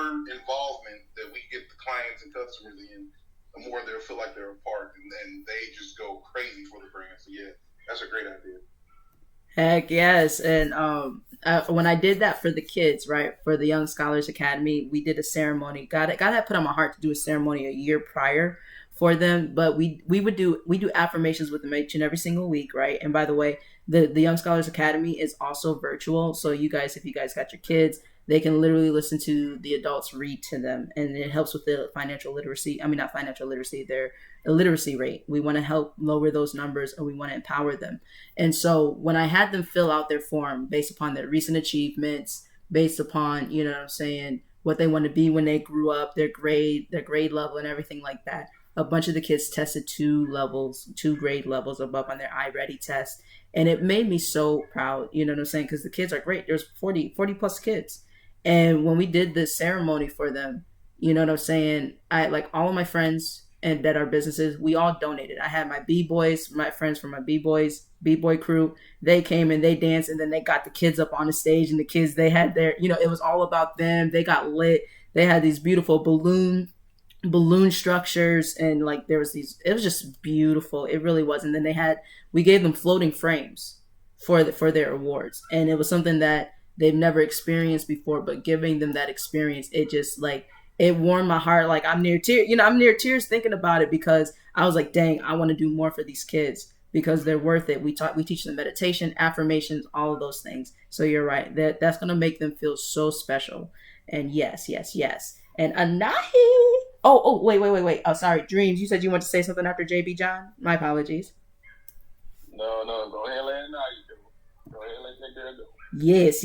more involvement that we get the clients and customers in, the more they'll feel like they're a part, and they just go crazy for the brand. So yeah, that's a great idea. Heck yes. And when I did that for the kids, right, for the Young Scholars Academy, we did a ceremony. God had put on my heart to do a ceremony a year prior for them, but we do affirmations with them each and every single week, right? And by the way, the Young Scholars Academy is also virtual, so you guys, if you guys got your kids, they can literally listen to the adults read to them, and it helps with the financial literacy. I mean, not financial literacy, their illiteracy rate. We want to help lower those numbers, and we want to empower them. And so when I had them fill out their form based upon their recent achievements, based upon, you know what I'm saying, what they want to be when they grew up, their grade level and everything like that, a bunch of the kids tested 2 grade levels above on their iReady test. And it made me so proud, you know what I'm saying? Because the kids are great. There's 40 plus kids. And when we did this ceremony for them, you know what I'm saying? I like all of my friends and that are businesses, we all donated. I had my B-boys, my friends from my B-boy crew. They came and they danced, and then they got the kids up on the stage, and the kids, they had their, you know, it was all about them. They got lit. They had these beautiful balloon structures, and like there was these, it was just beautiful. It really was. And then we gave them floating frames for their awards, and it was something that they've never experienced before, but giving them that experience, it just like, it warmed my heart. Like I'm near tears thinking about it, because I was like, dang, I want to do more for these kids because they're worth it. We teach them meditation, affirmations, all of those things. So you're right, that's going to make them feel so special. And yes. And Anahi. Oh, wait. Oh, sorry. Dreams, you said you want to say something after JB John? My apologies. No, go ahead and let Anahi go. Go ahead and let that girl go. Yes.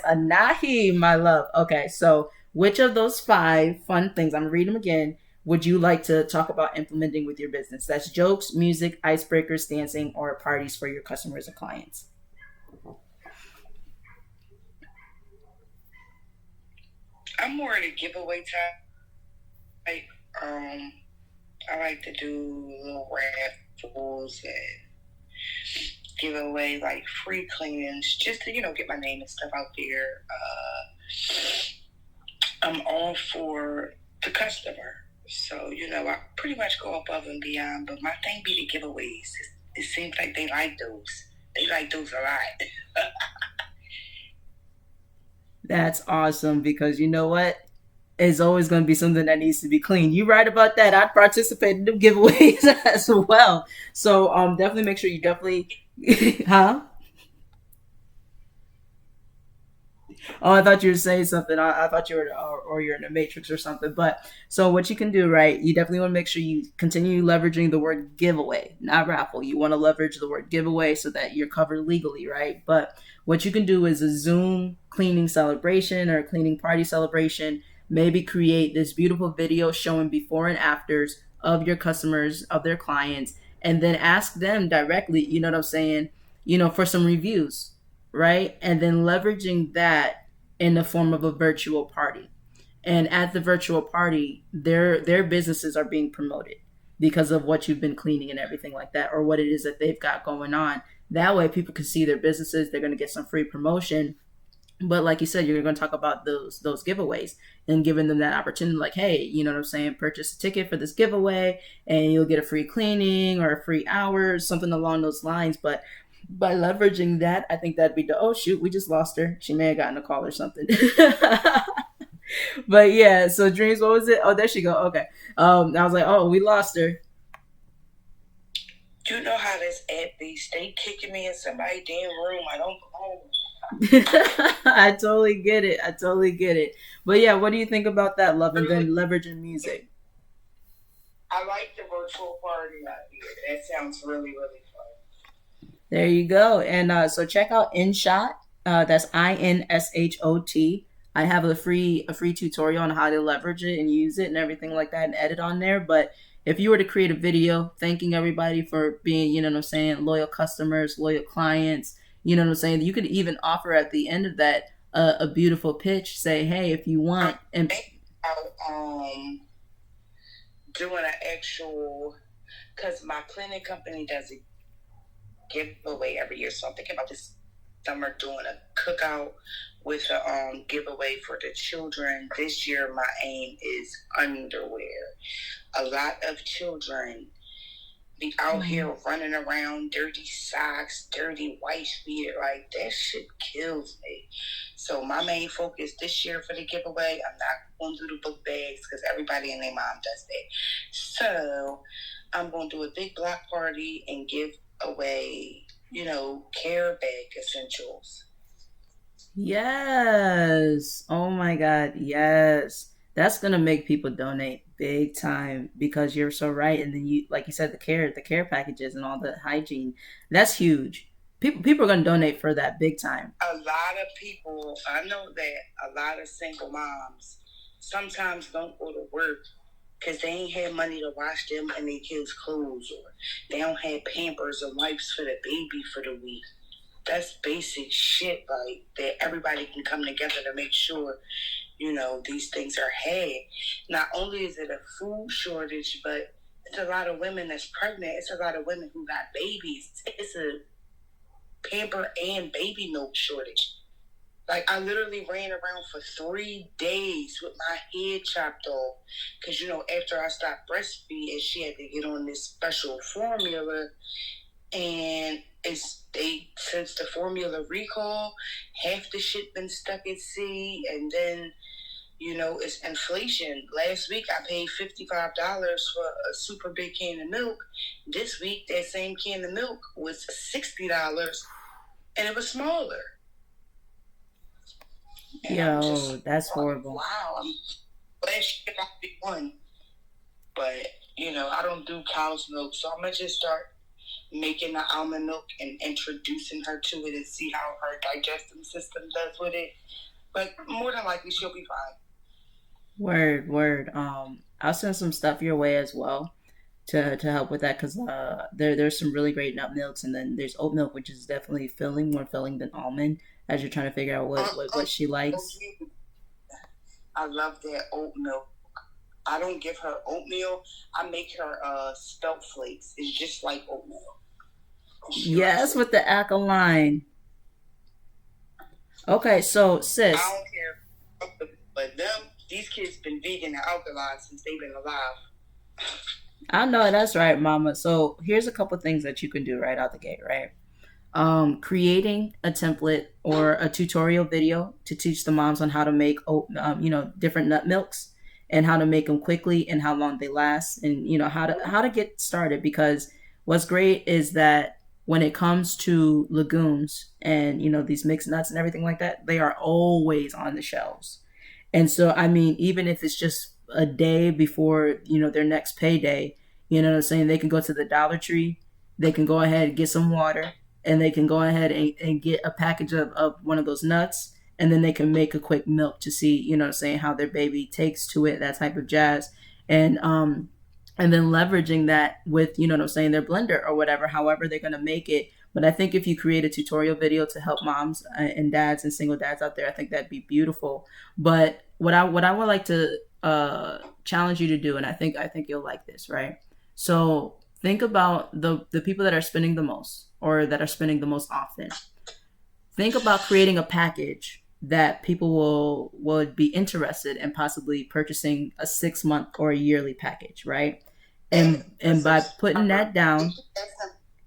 Anahi, my love. Okay, so which of those 5 fun things, I'm going to read them again, would you like to talk about implementing with your business? That's jokes, music, icebreakers, dancing, or parties for your customers or clients. I'm more in a giveaway type. I like to do little raffles and give away like free cleanings just to, get my name and stuff out there. I'm all for the customer. So, I pretty much go above and beyond, but my thing be the giveaways. It seems like they like those. They like those a lot. That's awesome, because you know what? It's always going to be something that needs to be clean. You're right about that. I'd participate in the giveaways as well. So definitely make sure you huh? Oh, I thought you were saying something. I thought you were, or you're in a matrix or something. But so what you can do, right? You definitely want to make sure you continue leveraging the word giveaway, not raffle. You want to leverage the word giveaway so that you're covered legally, right? But what you can do is a Zoom cleaning celebration or a cleaning party celebration. Maybe create this beautiful video showing before and afters of your customers, of their clients, and then ask them directly, you know what I'm saying, for some reviews, right? And then leveraging that in the form of a virtual party. And at the virtual party, their businesses are being promoted because of what you've been cleaning and everything like that, or what it is that they've got going on. That way people can see their businesses. They're going to get some free promotion. But like you said, you're going to talk about those giveaways and giving them that opportunity. Like, hey, you know what I'm saying? Purchase a ticket for this giveaway and you'll get a free cleaning or a free hour, something along those lines. But by leveraging that, I think that'd be oh shoot, we just lost her. She may have gotten a call or something. But yeah, so Dreams, what was it? Oh, there she go. Okay. I was like, oh, we lost her. You know how this app be? Stay kicking me in somebody's damn room. I don't belong. I totally get it. But yeah, what do you think about that, love? And then leveraging music. I like the virtual party idea. That sounds really, really fun. There you go. And so check out InShot. That's INSHOT. I have a free tutorial on how to leverage it and use it and everything like that and edit on there. But if you were to create a video thanking everybody for being, you know what I'm saying, loyal customers, loyal clients, you know what I'm saying, you could even offer at the end of that a beautiful pitch. Say, hey, if you want. And doing an actual, because my cleaning company does a giveaway every year. So I'm thinking about this summer doing a cookout with a giveaway for the children. This year, my aim is underwear. A lot of children be out here running around, dirty socks, dirty white feet. Like, that shit kills me. So my main focus this year for the giveaway, I'm not going to do the book bags because everybody and their mom does that. So I'm going to do a big block party and give away, care bag essentials. Yes. Oh my God. Yes. That's gonna make people donate big time because you're so right. And then you, like you said, the care packages and all the hygiene. That's huge. People are gonna donate for that big time. A lot of people, I know that a lot of single moms sometimes don't go to work because they ain't had money to wash them and their kids' clothes, or they don't have Pampers or wipes for the baby for the week. That's basic shit, like, that everybody can come together to make sure, these things are had. Not only is it a food shortage, but it's a lot of women that's pregnant. It's a lot of women who got babies. It's a pamper and baby milk shortage. Like, I literally ran around for 3 days with my head chopped off because, after I stopped breastfeeding, she had to get on this special formula. And since the formula recall, half the shit been stuck at sea, and then it's inflation. Last week I paid $55 for a super big can of milk. This week that same can of milk was $60, and it was smaller. Yo, that's horrible. Wow, I'm glad she got the one, but I don't do cow's milk, so I'm gonna just start making the almond milk and introducing her to it and see how her digestive system does with it. But more than likely, she'll be fine. Word. I'll send some stuff your way as well to help with that because there's some really great nut milks, and then there's oat milk, which is definitely more filling than almond as you're trying to figure out what she likes. I love that oat milk. I don't give her oatmeal. I make her spelt flakes. It's just like oatmeal. Yes, with the alkaline. Okay, so sis. I don't care, but these kids been vegan and alkaline since they've been alive. I know that's right, Mama. So here's a couple things that you can do right out the gate, right? Creating a template or a tutorial video to teach the moms on how to make different nut milks and how to make them quickly and how long they last, and how to get started. Because what's great is that when it comes to legumes and these mixed nuts and everything like that, they are always on the shelves. And so I mean, even if it's just a day before their next payday, they can go to the Dollar Tree, they can go ahead and get some water, and they can go ahead and get a package of one of those nuts, and then they can make a quick milk to see, how their baby takes to it, that type of jazz. And then leveraging that with, their blender or whatever, however they're going to make it. But I think if you create a tutorial video to help moms and dads and single dads out there, I think that'd be beautiful. But what I would like to challenge you to do, and I think you'll like this, right? So think about the people that are spending the most or that are spending the most often. Think about creating a package that people will be interested in possibly purchasing a 6-month or a yearly package, right? And by putting that down,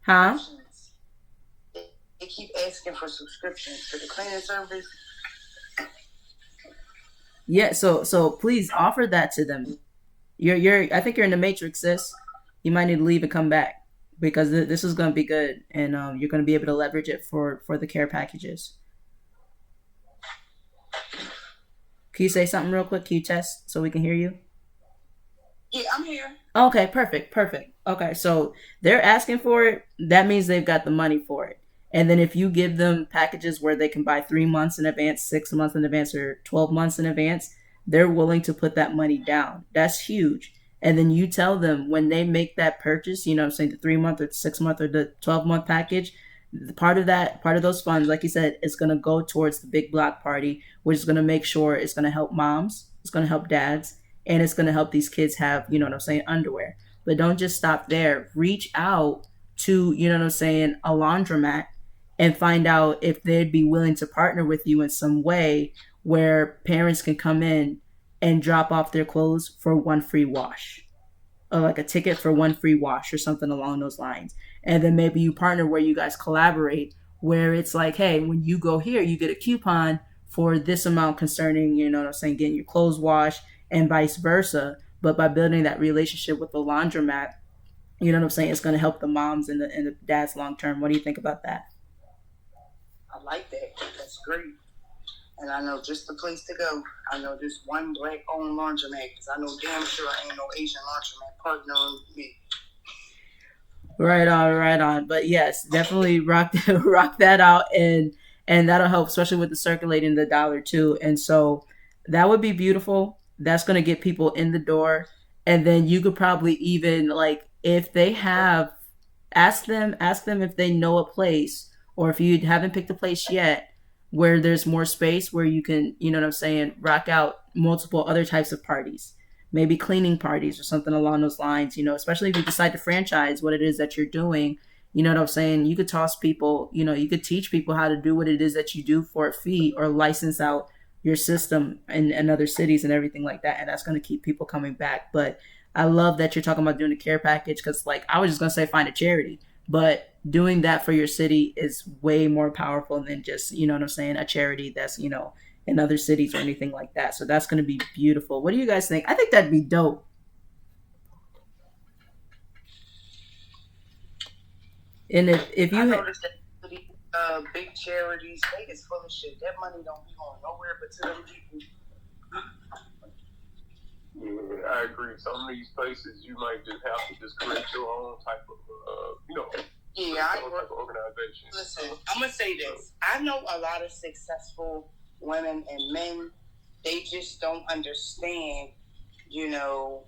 huh? They keep asking for subscriptions for the cleaning service. Yeah, so please offer that to them. I think you're in the matrix, sis. You might need to leave and come back because this is going to be good, and you're going to be able to leverage it for the care packages. Can you say something real quick? Can you test so we can hear you? Yeah, I'm here. Okay, perfect. Okay, so they're asking for it. That means they've got the money for it. And then if you give them packages where they can buy 3 months in advance, 6 months in advance, or 12 months in advance, they're willing to put that money down. That's huge. And then you tell them when they make that purchase, the 3-month or 6-month or the 12-month package, part of those funds, like you said, is going to go towards the big block party, which is going to make sure it's going to help moms, it's going to help dads, and it's going to help these kids have, underwear. But don't just stop there. Reach out to, a laundromat and find out if they'd be willing to partner with you in some way where parents can come in and drop off their clothes for one free wash, or like a ticket for one free wash or something along those lines. And then maybe you partner where you guys collaborate, where it's like, hey, when you go here, you get a coupon for this amount concerning, you know what I'm saying, getting your clothes washed and vice versa. But by building that relationship with the laundromat, you know what I'm saying, it's going to help the moms and the dads long term. What do you think about that? I like that. That's great. And I know just the place to go. I know this one black-owned laundromat, because I know damn sure I ain't no Asian laundromat partnering with me. Right on, right on. But yes, definitely rock that out, and that'll help, especially with the circulating the dollar too. And so that would be beautiful. That's gonna get people in the door, and then you could probably even, like, if they have, ask them if they know a place, or if you haven't picked a place yet, where there's more space where you can, you know what I'm saying, rock out multiple other types of parties, maybe cleaning parties or something along those lines, you know, especially if you decide to franchise what it is that you're doing, you know what I'm saying? You could toss people, you know, you could teach people how to do what it is that you do for a fee, or license out your system in other cities and everything like that. And that's going to keep people coming back. But I love that you're talking about doing a care package, because, like, I was just going to say find a charity, but doing that for your city is way more powerful than just, you know what I'm saying, a charity that's, you know, in other cities or anything like that. So that's going to be beautiful. What do you guys think? I think that'd be dope. And if you I noticed that big charities, Vegas full of shit. That money don't be going nowhere but to them people. Yeah, I agree. Some of these places, you might just have to just create your own type of, type of organization. Listen, I'm gonna say this. I know a lot of successful women and men. They just don't understand, you know,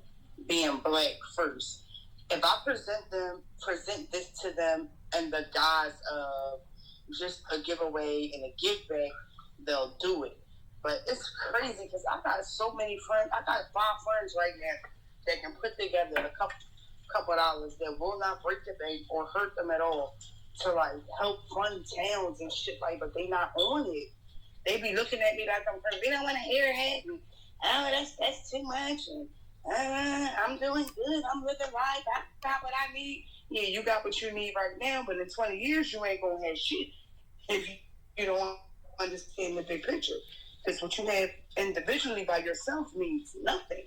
being black first. If I present this to them in the guise of just a giveaway and a give back, they'll do it. But it's crazy because I got so many friends. I got 5 friends right now that can put together a couple dollars that will not break the bank or hurt them at all to, like, help fund towns and shit, like, but they not on it. They be looking at me like I'm crazy. They don't want to hear it. And, oh, that's too much. And, I'm doing good. I'm living life. I got what I need. Yeah, you got what you need right now, but in 20 years, you ain't going to have shit if you don't understand the big picture. Because what you have individually by yourself means nothing.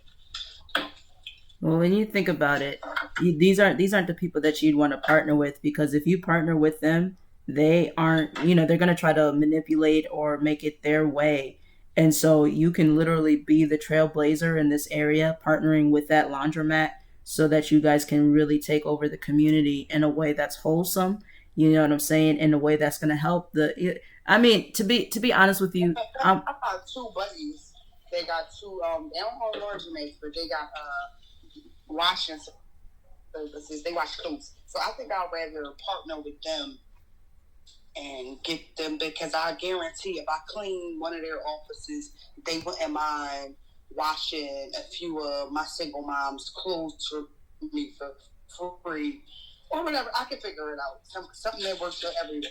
Well, when you think about it, these aren't the people that you'd want to partner with, because if you partner with them, they aren't, you know, they're going to try to manipulate or make it their way. And so you can literally be the trailblazer in this area, partnering with that laundromat, so that you guys can really take over the community in a way that's wholesome. You know what I'm saying? In a way that's going to help I mean, to be honest with you, I got 2 buddies. They got 2. They don't own laundromats, but they got washing services. They wash clothes. So I think I'd rather partner with them and get them, because I guarantee if I clean one of their offices, they wouldn't mind washing a few of my single mom's clothes for me for free. Or whatever, I can figure it out. Something that works for everyone.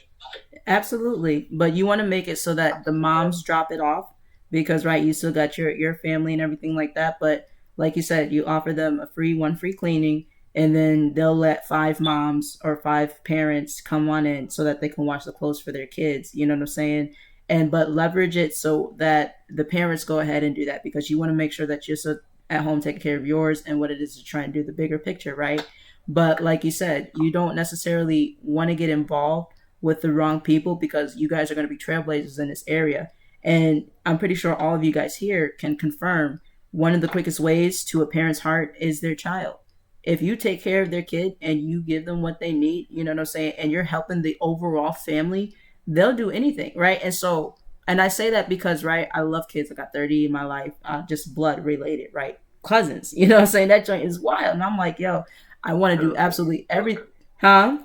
Absolutely, but you want to make it so that the moms drop it off, because, right, you still got your family and everything like that. But like you said, you offer them one free cleaning, and then they'll let 5 moms or 5 parents come on in so that they can wash the clothes for their kids. You know what I'm saying? But leverage it so that the parents go ahead and do that, because you want to make sure that you're so at home taking care of yours and what it is to try and do the bigger picture, right? But like you said, you don't necessarily want to get involved with the wrong people, because you guys are going to be trailblazers in this area. And I'm pretty sure all of you guys here can confirm one of the quickest ways to a parent's heart is their child. If you take care of their kid and you give them what they need, you know what I'm saying, and you're helping the overall family, they'll do anything, right? And so, and I say that because, right, I love kids. I got 30 in my life, just blood related, right? Cousins, you know what I'm saying? That joint is wild. And I'm like, yo, I want to do absolutely everything. Huh?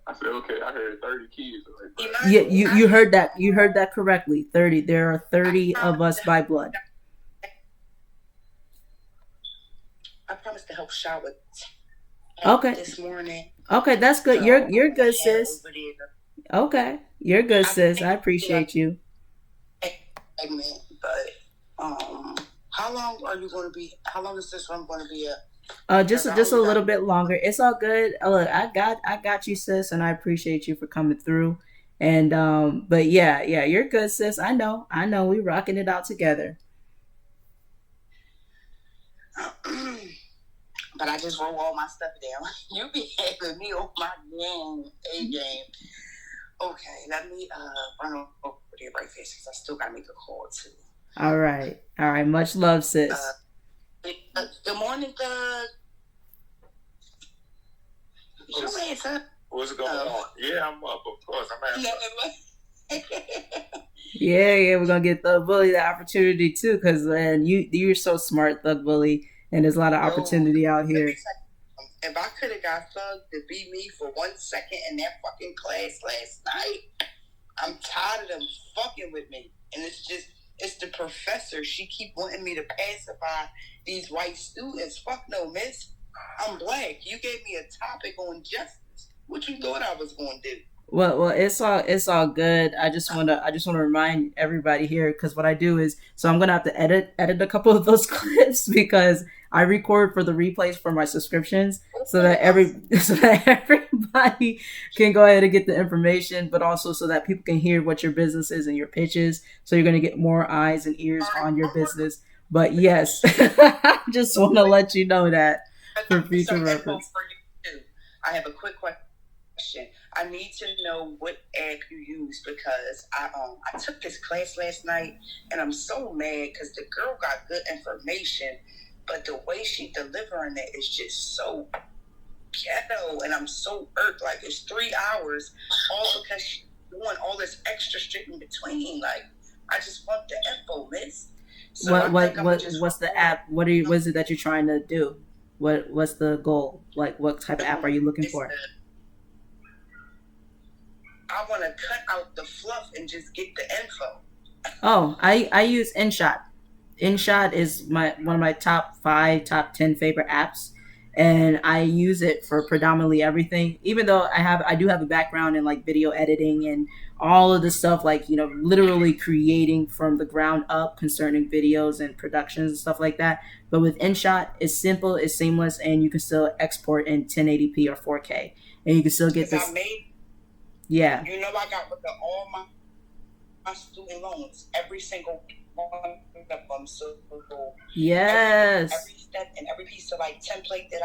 I said, okay, I heard 30 kids. Yeah, you heard that. You heard that correctly. 30. There are 30 of us by blood. I promised to help Charlotte. Okay. This morning. Okay, that's good. You're good, sis. Okay, you're good, sis. I appreciate you. Segment, but how long are you going to be? How long is this one going to be? Just a little bit longer. It's all good. Look, I got you, sis, and I appreciate you for coming through. And but yeah, you're good, sis. I know. We rocking it out together. But I just roll all my stuff down. You be having me on my game. Okay, let me run over there right fast because I still gotta make a call too. All right. Much love, sis. Good morning, Doug. What's going on? Yeah, I'm up. Of course, I'm at. Yeah, we're gonna get Thug Bully the opportunity too, because man, you're so smart, Thug Bully, and there's a lot of opportunity out here. If I could have got Thug to beat me for 1 second in that fucking class last night, I'm tired of them fucking with me. And it's the professor. She keep wanting me to pacify these white students. Fuck no, miss. I'm black. You gave me a topic on justice. What you thought I was going to do? Well, it's all good. I just wanna remind everybody here, because what I do is, so I'm gonna have to edit a couple of those clips because I record for the replays for my subscriptions, so that everybody can go ahead and get the information, but also so that people can hear what your business is and your pitches. So you're gonna get more eyes and ears on your business. But yes, I just want to let you know that for future reference. I have a quick question. I need to know what app you use because I took this class last night and I'm so mad because the girl got good information, but the way she delivering it is just so ghetto, and I'm so irked. Like, it's 3 hours all because she's doing all this extra shit in between. Like, I just want the info, miss. So what's the app? What is it that you're trying to do? What's the goal? Like, what type of app are you looking for? I want to cut out the fluff and just get the info. Oh, I use InShot. InShot is one of my top 10 favorite apps, and I use it for predominantly everything. Even though I do have a background in like video editing and all of the stuff, like, you know, literally creating from the ground up concerning videos and productions and stuff like that. But with InShot, it's simple, it's seamless, and you can still export in 1080p or 4K, and you can still get this. Yeah. You know, I got rid of all my student loans, every single one of them. So yes, every step and every piece of like template that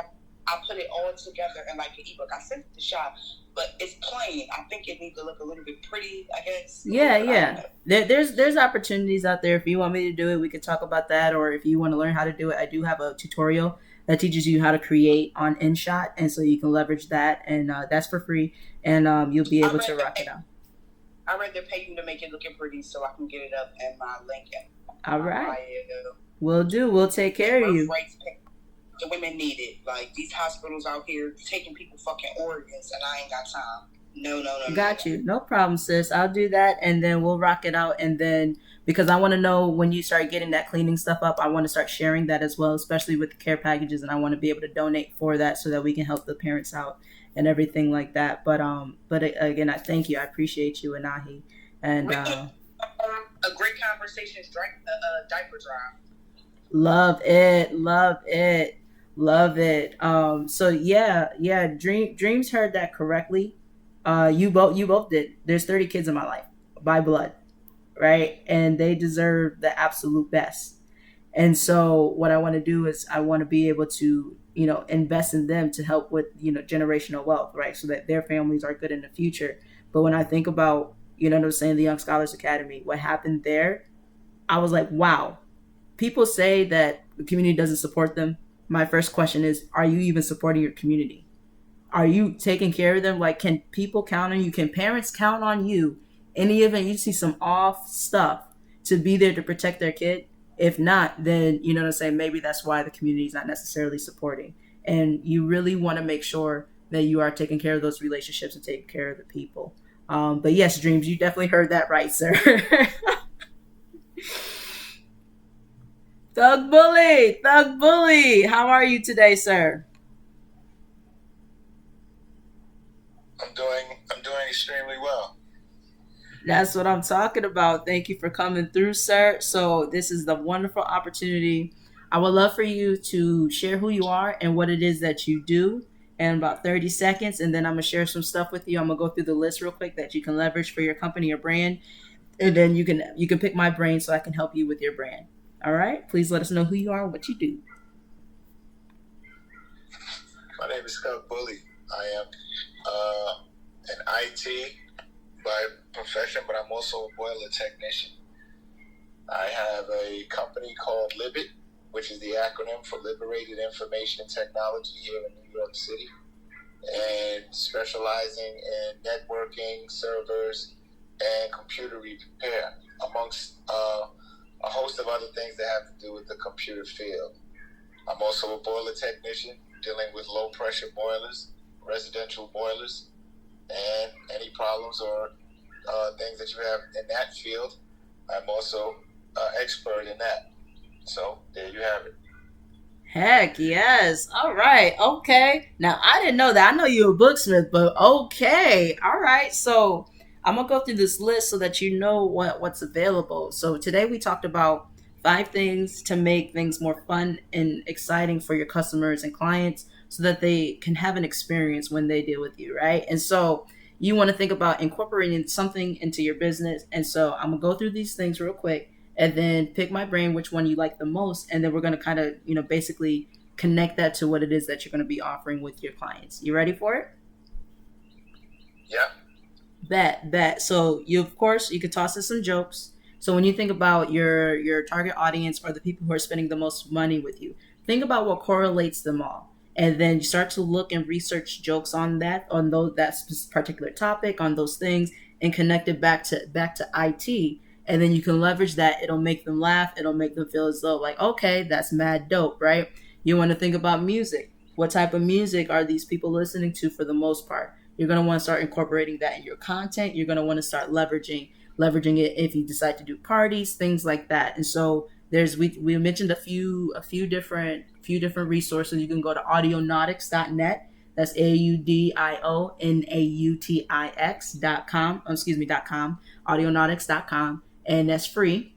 I put it all together in like an ebook. I sent it to Shop, but it's plain. I think it needs to look a little bit pretty, I guess. Yeah. There's opportunities out there. If you want me to do it, we could talk about that. Or if you want to learn how to do it, I do have a tutorial that teaches you how to create on InShot, and so you can leverage that, and that's for free, and you'll be able to rock it out. I'd rather pay you to make it looking pretty so I can get it up in my link. All right. We'll do. We'll take care of you. The women need it. Like, these hospitals out here taking people fucking organs, and I ain't got time. No. Got you. No problem, sis. I'll do that, and then we'll rock it out. And then, because I want to know when you start getting that cleaning stuff up, I want to start sharing that as well, especially with the care packages, and I want to be able to donate for that so that we can help the parents out and everything like that. But again, I thank you. I appreciate you, Anahi. And a great conversation. Diaper drive. Love it. So yeah. Dreams heard that correctly. You both did. There's 30 kids in my life by blood, right? And they deserve the absolute best. And so what I want to do is I want to be able to, you know, invest in them to help with, you know, generational wealth, right? So that their families are good in the future. But when I think about, you know what I'm saying, the Young Scholars Academy, what happened there, I was like, wow. People say that the community doesn't support them. My first question is, are you even supporting your community? Are you taking care of them? Like, can people count on you? Can parents count on you in the event you see some off stuff to be there to protect their kid? If not, then, you know what I'm saying, maybe that's why the community is not necessarily supporting. And you really want to make sure that you are taking care of those relationships and taking care of the people. But yes, Dreams, you definitely heard that right, sir. Thug Bully, how are you today, sir? I'm doing extremely well. That's what I'm talking about. Thank you for coming through, sir. So this is the wonderful opportunity. I would love for you to share who you are and what it is that you do in about 30 seconds. And then I'm going to share some stuff with you. I'm going to go through the list real quick that you can leverage for your company or brand. And then you can pick my brain so I can help you with your brand. All right? Please let us know who you are and what you do. My name is Scott Bully. I am an IT by profession, but I'm also a boiler technician. I have a company called Libit, which is the acronym for Liberated Information Technology here in New York City, and specializing in networking, servers, and computer repair, amongst a host of other things that have to do with the computer field. I'm also a boiler technician dealing with low pressure boilers, residential boilers, and any problems or things that you have in that field. I'm also an expert in that. So there you have it. Heck yes. All right. Okay. Now I didn't know that. I know you're a booksmith, but okay. All right. So I'm gonna go through this list so that you know what's available. So today we talked about 5 things to make things more fun and exciting for your customers and clients so that they can have an experience when they deal with you, right? And so you want to think about incorporating something into your business. And so I'm gonna go through these things real quick and then pick my brain which one you like the most, and then we're gonna kind of, basically connect that to what it is that you're gonna be offering with your clients. You ready for it? Yeah. Bet. So you could toss in some jokes. So when you think about your target audience or the people who are spending the most money with you, think about what correlates them all. And then you start to look and research jokes on that particular topic, on those things, and connect it back to IT. And then you can leverage that. It'll make them laugh. It'll make them feel as though like, okay, that's mad dope, right? You want to think about music. What type of music are these people listening to for the most part? You're going to want to start incorporating that in your content. You're going to want to start leveraging it if you decide to do parties, things like that. And so we mentioned a few different resources. You can go to audionautix.net. That's AUDIONAUTIX.com. .com. Audionautix.com, and that's free.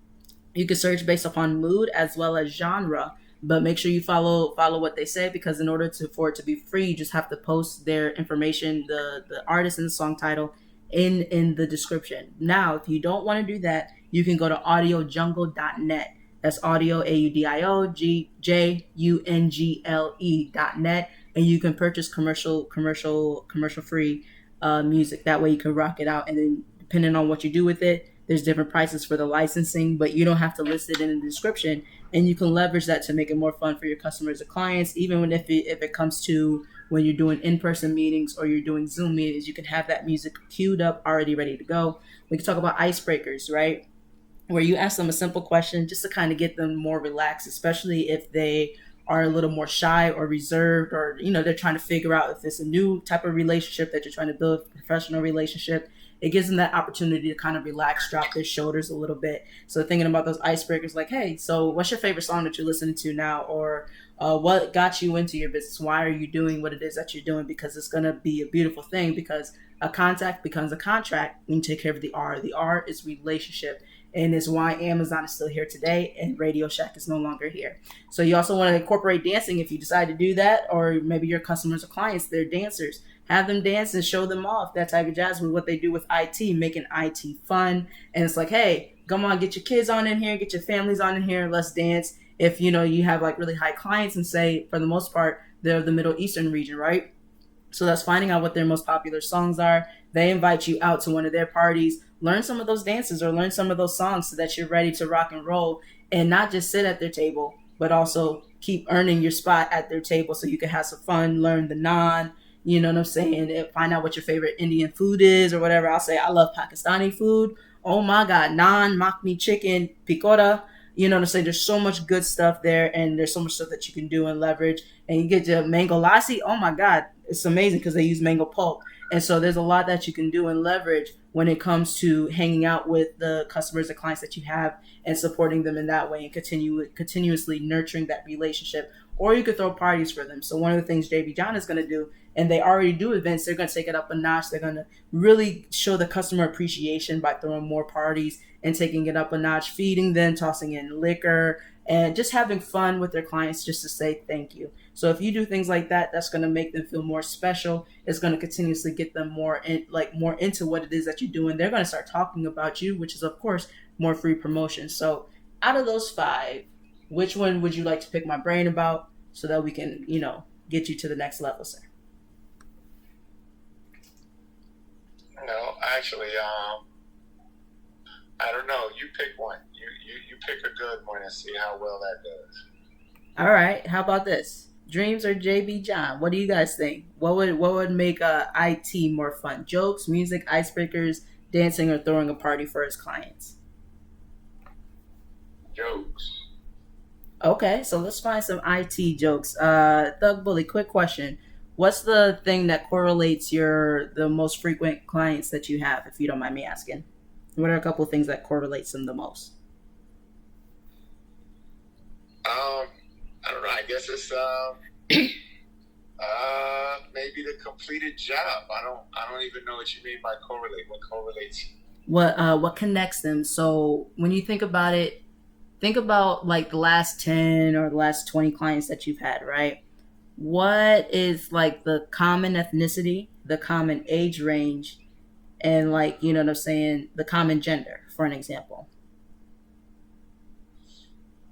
You can search based upon mood as well as genre, but make sure you follow what they say, because in order for it to be free, you just have to post their information, the artist and the song title in the description. Now, if you don't want to do that, you can go to audiojungle.net. That's audio, AUDIOJUNGLE.net, and you can purchase commercial free music. That way you can rock it out, and then depending on what you do with it, there's different prices for the licensing, but you don't have to list it in the description, and you can leverage that to make it more fun for your customers and clients. Even if it comes to when you're doing in-person meetings or you're doing Zoom meetings, you can have that music queued up, already ready to go. We can talk about icebreakers, right? Where you ask them a simple question just to kind of get them more relaxed, especially if they are a little more shy or reserved, or they're trying to figure out if it's a new type of relationship that you're trying to build, a professional relationship. It gives them that opportunity to kind of relax, drop their shoulders a little bit. So thinking about those icebreakers, like, hey, so what's your favorite song that you're listening to now? Or what got you into your business? Why are you doing what it is that you're doing? Because it's going to be a beautiful thing, because a contact becomes a contract when you take care of the R. The R is relationship. And it's why Amazon is still here today and Radio Shack is no longer here. So you also want to incorporate dancing if you decide to do that, or maybe your customers or clients, they're dancers. Have them dance and show them off, that type of jazz, with what they do with IT, making IT fun. And it's like, hey, come on, get your kids on in here, get your families on in here, let's dance. If you have like really high clients and say, for the most part, they're the Middle Eastern region, right? So that's finding out what their most popular songs are. They invite you out to one of their parties. Learn some of those dances or learn some of those songs so that you're ready to rock and roll, and not just sit at their table, but also keep earning your spot at their table so you can have some fun, learn the naan, you know what I'm saying, and find out what your favorite Indian food is or whatever. I'll say I love Pakistani food. Oh my God, naan, makhni chicken, pikora. You know what I'm saying? There's so much good stuff there, and there's so much stuff that you can do and leverage. And you get to mango lassi. Oh my God, it's amazing because they use mango pulp. And so there's a lot that you can do and leverage when it comes to hanging out with the customers and clients that you have and supporting them in that way and continuously nurturing that relationship. Or you could throw parties for them. So one of the things JB John is going to do and they already do events, they're going to take it up a notch. They're going to really show the customer appreciation by throwing more parties and taking it up a notch, feeding them, tossing in liquor, and just having fun with their clients just to say thank you. So if you do things like that, that's going to make them feel more special. It's going to continuously get them more into what it is that you're doing. They're going to start talking about you, which is of course more free promotion. So out of those 5, which one would you like to pick my brain about so that we can, get you to the next level, sir? No, actually, I don't know. You pick one. You pick a good one and see how well that does. All right. How about this? Dreams or JB John? What do you guys think? What would make IT more fun? Jokes, music, icebreakers, dancing, or throwing a party for his clients? Jokes. Okay, so let's find some IT jokes. Thug Bully, quick question. What's the thing that correlates the most frequent clients that you have, if you don't mind me asking? What are a couple of things that correlates them the most? I don't know. I guess it's maybe the completed job. I don't even know what you mean by correlate. What correlates? What connects them? So when you think about it, think about like the last 10 or the last 20 clients that you've had, right? What is like the common ethnicity, the common age range, and like, the common gender, for an example?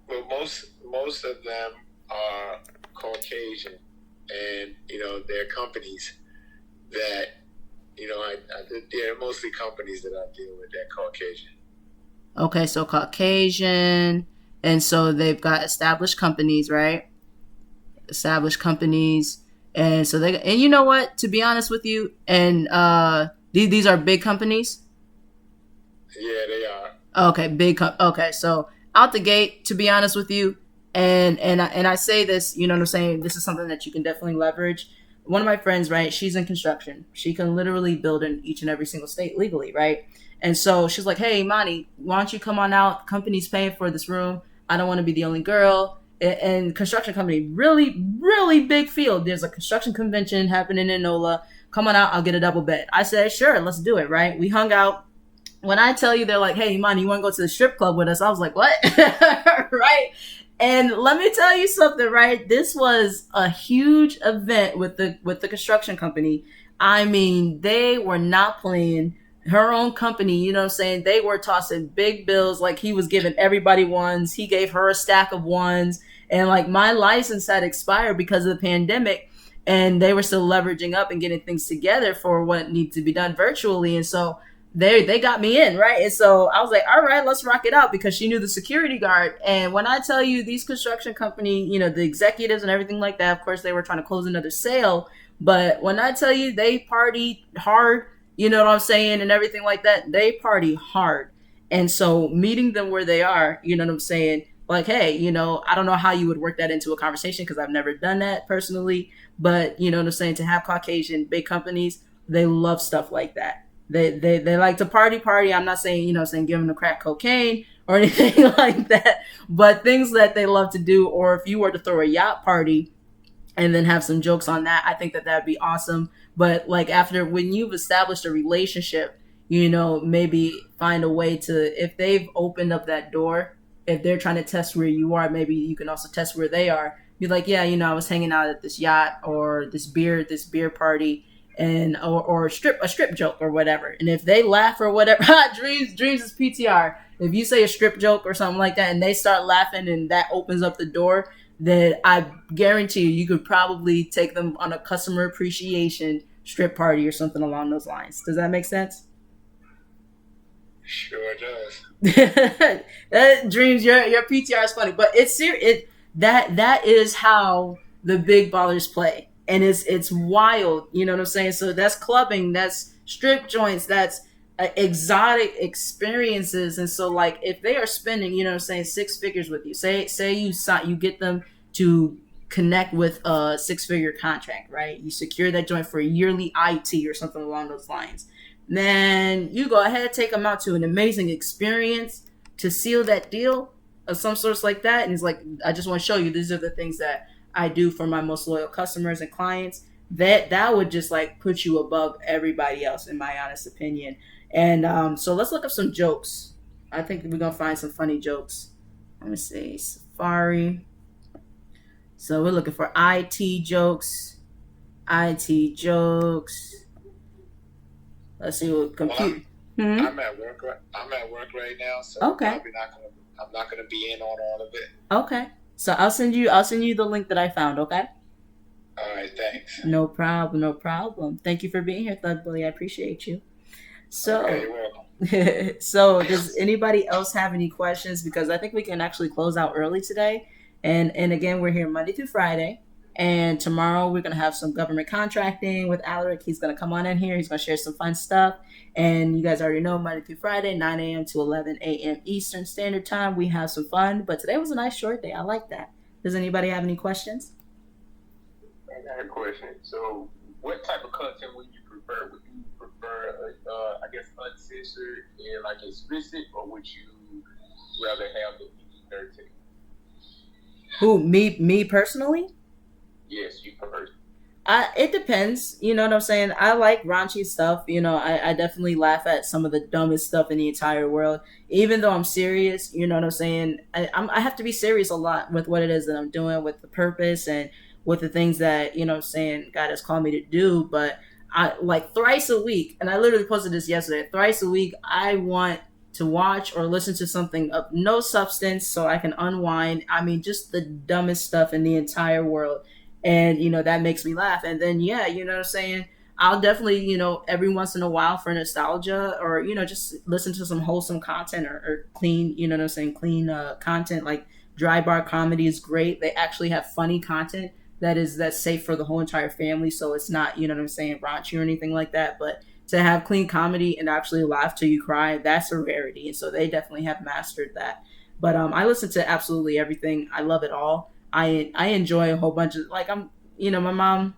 Well, most of them are Caucasian, and they're companies that they're mostly companies that I deal with. They're Caucasian. Okay, so Caucasian, and so they've got established companies, right? Established companies, and so and you know what? To be honest with you, and these are big companies. Yeah, they are. Okay, okay, so out the gate, to be honest with you, and I say this, you know what I'm saying? This is something that you can definitely leverage. One of my friends, right? She's in construction. She can literally build in each and every single state legally, right? And so she's like, "Hey, Imani, why don't you come on out? Company's paying for this room. I don't want to be the only girl." And construction company, really, really big field. There's a construction convention happening in NOLA. Come on out. I'll get a double bed. I said, sure, let's do it, right? We hung out. When I tell you, they're like, "Hey, Imani, you want to go to the strip club with us?" I was like, what? Right? And let me tell you something, right? This was a huge event with the construction company. I mean, they were not playing. Her own company, you know what I'm saying? They were tossing big bills, like he was giving everybody ones. He gave her a stack of ones. And like my license had expired because of the pandemic, and they were still leveraging up and getting things together for what needs to be done virtually. And so they got me in, right? And so I was like, all right, let's rock it out, because she knew the security guard. And when I tell you, these construction company, the executives and everything like that, of course, they were trying to close another sale. But when I tell you they party hard, you know what I'm saying, and everything like that, they party hard. And so meeting them where they are, you know what I'm saying, like, hey, I don't know how you would work that into a conversation, because I've never done that personally. But, you know what I'm saying, to have Caucasian big companies, they love stuff like that. They like to party. I'm not saying, give them the crack cocaine or anything like that, but things that they love to do. Or if you were to throw a yacht party and then have some jokes on that, I think that that'd be awesome. But like when you've established a relationship, maybe find a way to, if they've opened up that door, if they're trying to test where you are, maybe you can also test where they are. Be like, yeah, I was hanging out at this yacht or this beer party, and or a strip joke or whatever. And if they laugh or whatever, dreams is PTR. If you say a strip joke or something like that and they start laughing and that opens up the door, then I guarantee you could probably take them on a customer appreciation strip party or something along those lines. Does that make sense? Sure does. Dreams, your PTR is funny, but it's serious. That is how the big ballers play. And it's wild, you know what I'm saying? So that's clubbing, that's strip joints, that's exotic experiences. And so like if they are spending, you know what I'm saying, 6 figures with you, say you get them to connect with a 6-figure contract, right? You secure that joint for a yearly IT or something along those lines. Then you go ahead, take them out to an amazing experience to seal that deal of some sorts like that. And it's like, I just want to show you, these are the things that I do for my most loyal customers and clients. that would just like put you above everybody else, in my honest opinion. And so let's look up some jokes. I think we're gonna find some funny jokes. Let me see, Safari. So we're looking for IT jokes. IT jokes. Let's see what compute. I'm at work. I'm at work right now, so Okay. I'm not gonna be in on all of it. Okay. So I'll send you the link that I found. Okay. All right, thanks. No problem. No problem. Thank you for being here, Thug Bully. I appreciate you. So. Okay, you're welcome. So does anybody else have any questions? Because I think we can actually close out early today. And again, we're here Monday through Friday. And tomorrow we're going to have some government contracting with Alaric. He's going to come on in here. He's going to share some fun stuff. And you guys already know Monday through Friday, 9 a.m. to 11 a.m. Eastern Standard Time. We have some fun. But today was a nice short day. I like that. Does anybody have any questions? I got a question. So what type of content would you prefer? Would you prefer, I guess, uncensored and like explicit, or would you rather have the PG-13? Who, me personally? Yes, you prefer. It depends. You know what I'm saying? I like raunchy stuff. You know, I definitely laugh at some of the dumbest stuff in the entire world. Even though I'm serious, you know what I'm saying? I have to be serious a lot with what it is that I'm doing, with the purpose and with the things that, you know what I'm saying, God has called me to do. But I like thrice a week, and I literally posted this yesterday, thrice a week, I want to watch or listen to something of no substance so I can unwind. I mean, just the dumbest stuff in the entire world. And, you know, that makes me laugh. And then, yeah, you know what I'm saying? I'll definitely, you know, every once in a while for nostalgia, or, you know, just listen to some wholesome content or clean, you know what I'm saying? Clean content. Like Dry Bar Comedy is great. They actually have funny content that's safe for the whole entire family. So it's not, you know what I'm saying, raunchy or anything like that. But to have clean comedy and actually laugh till you cry, that's a rarity. And so they definitely have mastered that. But I listen to absolutely everything. I love it all. I enjoy a whole bunch of, like, you know, my mom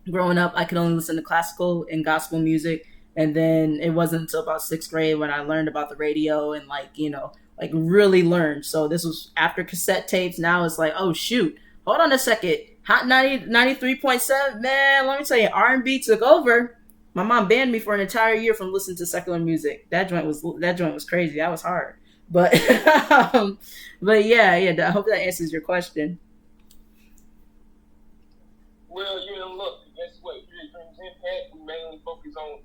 growing up, I could only listen to classical and gospel music. And then it wasn't until about 6th grade when I learned about the radio and, like, you know, like really learned. So this was after cassette tapes. Now it's like, oh shoot, hold on a second. Hot 93.7, man, let me tell you, R&B took over. My mom banned me for an entire year from listening to secular music. That joint was crazy. That was hard. But but yeah, I hope that answers your question. Well, you know, look, guess what? Here at Dreams Impact, we mainly focus on,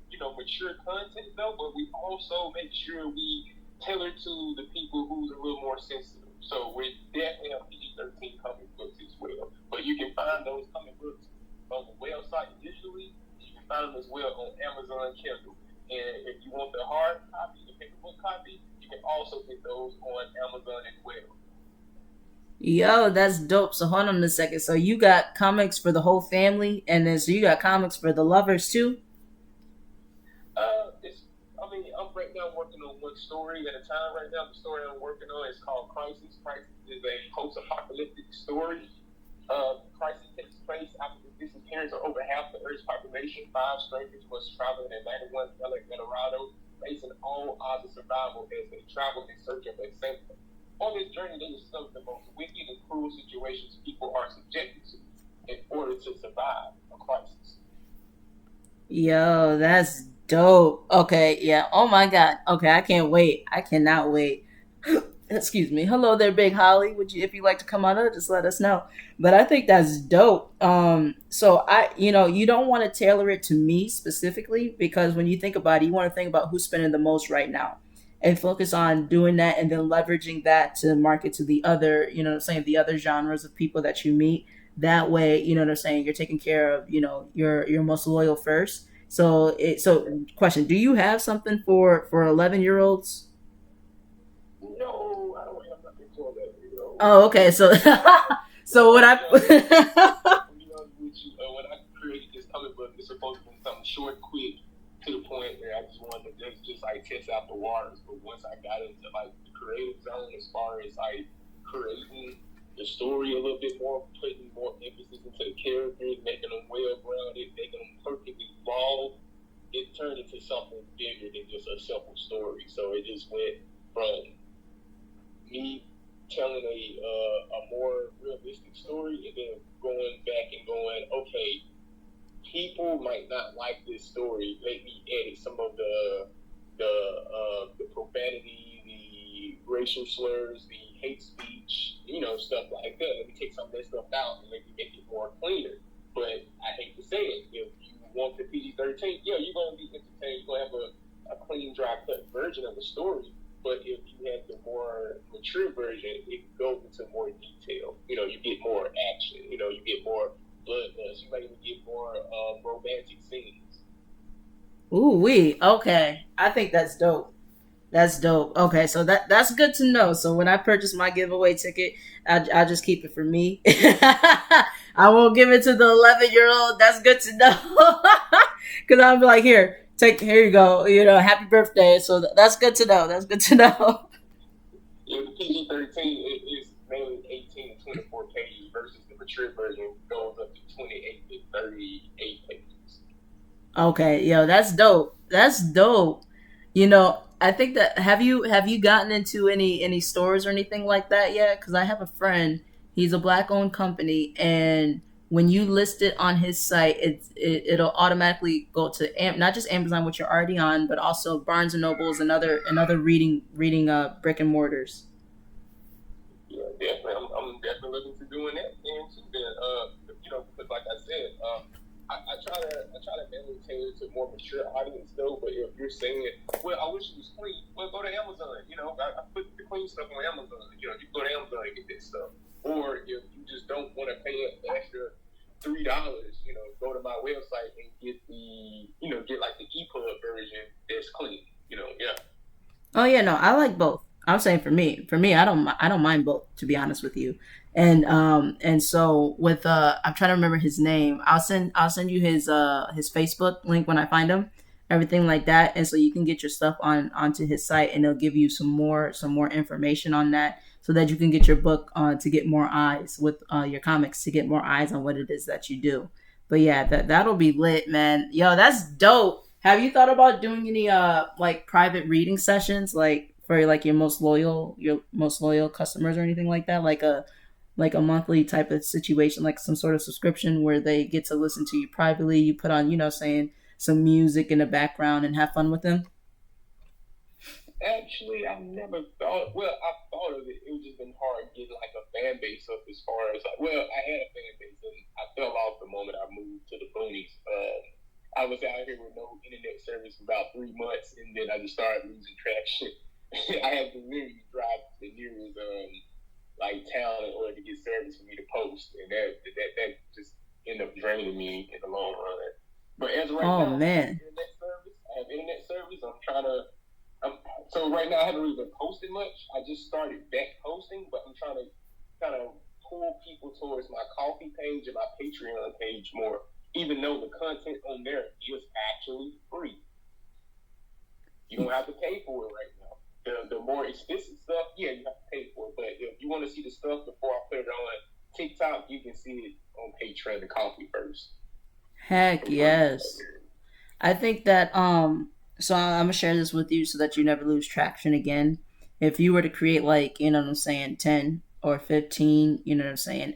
you know, mature content, though, but we also make sure we tailor to the people who's a little more sensitive. So we definitely have PG-13 comic books as well. But you can find those comic books on the website digitally. You can find them as well on Amazon Kindle. And if you want the hard copy, the paper book copy, you can also get those on Amazon as well. Yo, that's dope. So hold on a second. So you got comics for the whole family, and then so you got comics for the lovers too? I'm right now working on one story at a time. Right now, the story I'm working on is called Crisis. Crisis is a post-apocalyptic story. Crisis takes place after the disappearance of over half the Earth's population. 5 strangers must travel in Atlanta, Colorado, facing all odds of survival as they travel in search of a sanctum. On this journey, they discover the most wicked and cruel situations people are subjected to in order to survive a crisis. Yo, that's dope. Okay, yeah. Oh my God. Okay, I can't wait. I cannot wait. Excuse me. Hello there, Big Holly. If you'd like to come on up, just let us know. But I think that's dope. So you don't want to tailor it to me specifically, because when you think about it, you want to think about who's spending the most right now and focus on doing that, and then leveraging that to market to the other, you know what I'm saying, the other genres of people that you meet. That way, you know what I'm saying, you're taking care of, you know, your most loyal first. So question, do you have something for 11-year-olds? No, I don't have nothing for that. You know? Oh, okay. So what I when I created this comic book, it's supposed to be something short, quick, to the point where I just wanted to just like test out the waters. But once I got into like the creative zone, as far as like creating the story a little bit more, putting more emphasis into the characters, making them well-rounded, making them perfectly flawed, it turned into something bigger than just a simple story. So it just went from me telling a more realistic story, and then going back and going, okay, people might not like this story. Let me edit some of the profanity, the racial slurs, the hate speech, stuff like that. Let me take some of that stuff out and maybe make it more cleaner. But I hate to say it, if you want the PG-13, you're going to be entertained. You're going to have a clean, dry cut version of the story. But if you have the more mature version, it goes into more detail. You get more action. You get more bloodlust. You might even get more romantic scenes. Ooh wee. Okay, I think that's dope. That's dope. Okay, so that's good to know. So when I purchase my giveaway ticket, I just keep it for me. I won't give it to the 11-year-old. That's good to know. Because I'll be like, here you go. Happy birthday. So that's good to know. That's good to know. Yeah, the PG-13 is mainly 18 to 24 pages versus the mature version goes up to 28 to 38 pages. Okay, yo, that's dope. That's dope. I think that have you gotten into any stores or anything like that yet? Because I have a friend. He's a Black-owned company, and when you list it on his site, it'll automatically go to not just Amazon, which you're already on, but also Barnes and Nobles and other reading brick and mortars. Yeah, definitely. I'm definitely looking to doing that. And because like I said, I try to mainly tailor to more mature audience though. But if you're saying, well, I wish it was clean, well, go to Amazon. I put the clean stuff on Amazon. You go to Amazon and get this stuff. Or if you just don't want to pay an extra $3, go to my website and get get like the EPUB version that's clean. Yeah. Oh yeah, no, I like both. I'm saying for me, I don't mind both, to be honest with you. And so with I'm trying to remember his name. I'll send you his Facebook link when I find him, everything like that, and so you can get your stuff onto his site, and it'll give you some more information on that, so that you can get your book to get more eyes with your comics, to get more eyes on what it is that you do. But yeah, that'll be lit, man. Yo, that's dope. Have you thought about doing any like private reading sessions, like for like your most loyal customers or anything like that, like a monthly type of situation, like some sort of subscription where they get to listen to you privately, you put on saying some music in the background and have fun with them? Actually, I've never thought. Well, I've thought of it. It was just been hard getting like a fan base up as far as I had a fan base and I fell off the moment I moved to the boonies. I was out here with no internet service for about 3 months, and then I just started losing traction. I had to literally drive to the nearest town in order to get service for me to post, and that just ended up draining me in the long run. But as of right now, man, I have internet service. So right now I haven't really been posting much. I just started back posting, but I'm trying to kind of pull people towards my Ko-fi page and my Patreon page more, even though the content on there is actually free. You don't have to pay for it right now. The more expensive stuff, yeah, you have to pay for it. But if you want to see the stuff before I put it on TikTok, you can see it on Patreon and Ko-fi first. Heck yes. I think that so I'm gonna share this with you so that you never lose traction again. If you were to create 10 or 15,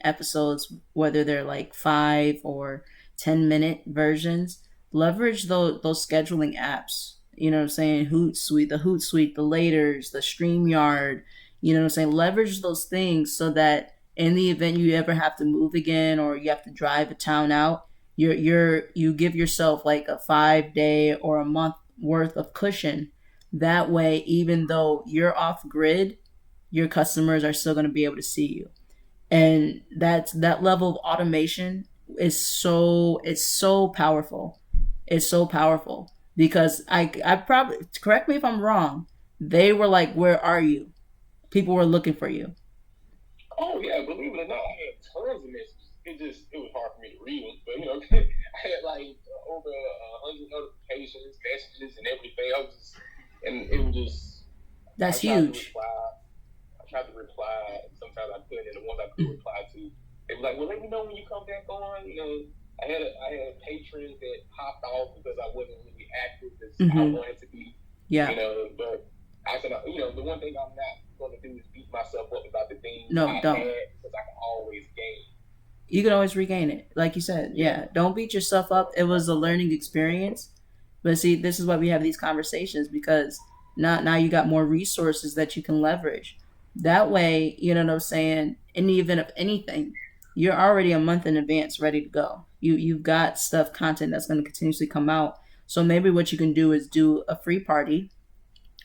episodes, whether they're 5 or 10-minute versions, leverage those scheduling apps. Hootsuite, the Hootsuite, the Laters, the StreamYard, leverage those things so that in the event you ever have to move again or you have to drive a town out, you give yourself a 5-day or a month worth of cushion. That way, even though you're off grid, your customers are still going to be able to see you. And that level of automation is so powerful. It's so powerful because I probably, correct me if I'm wrong, they were like, where are you? People were looking for you. Oh yeah, believe it or not, I had tons of messages. It was hard for me to read them, but I had over 100 notifications, messages, and everything. And it was just. That's huge. I tried to reply. Sometimes I couldn't, and the ones I could reply to, they were like, "Well, let me know when you come back on." I had patrons that popped off because I wasn't really active as I wanted to be. Yeah. But I said, the one thing I'm not going to do is beat myself up about the things I had, because I can always gain. You can always regain it, like you said. Yeah, don't beat yourself up. It was a learning experience, but see, this is why we have these conversations, because now you got more resources that you can leverage. That way, you know what I'm saying. In the event of anything, you're already a month in advance, ready to go. You've got content that's going to continuously come out. So maybe what you can do is do a free party,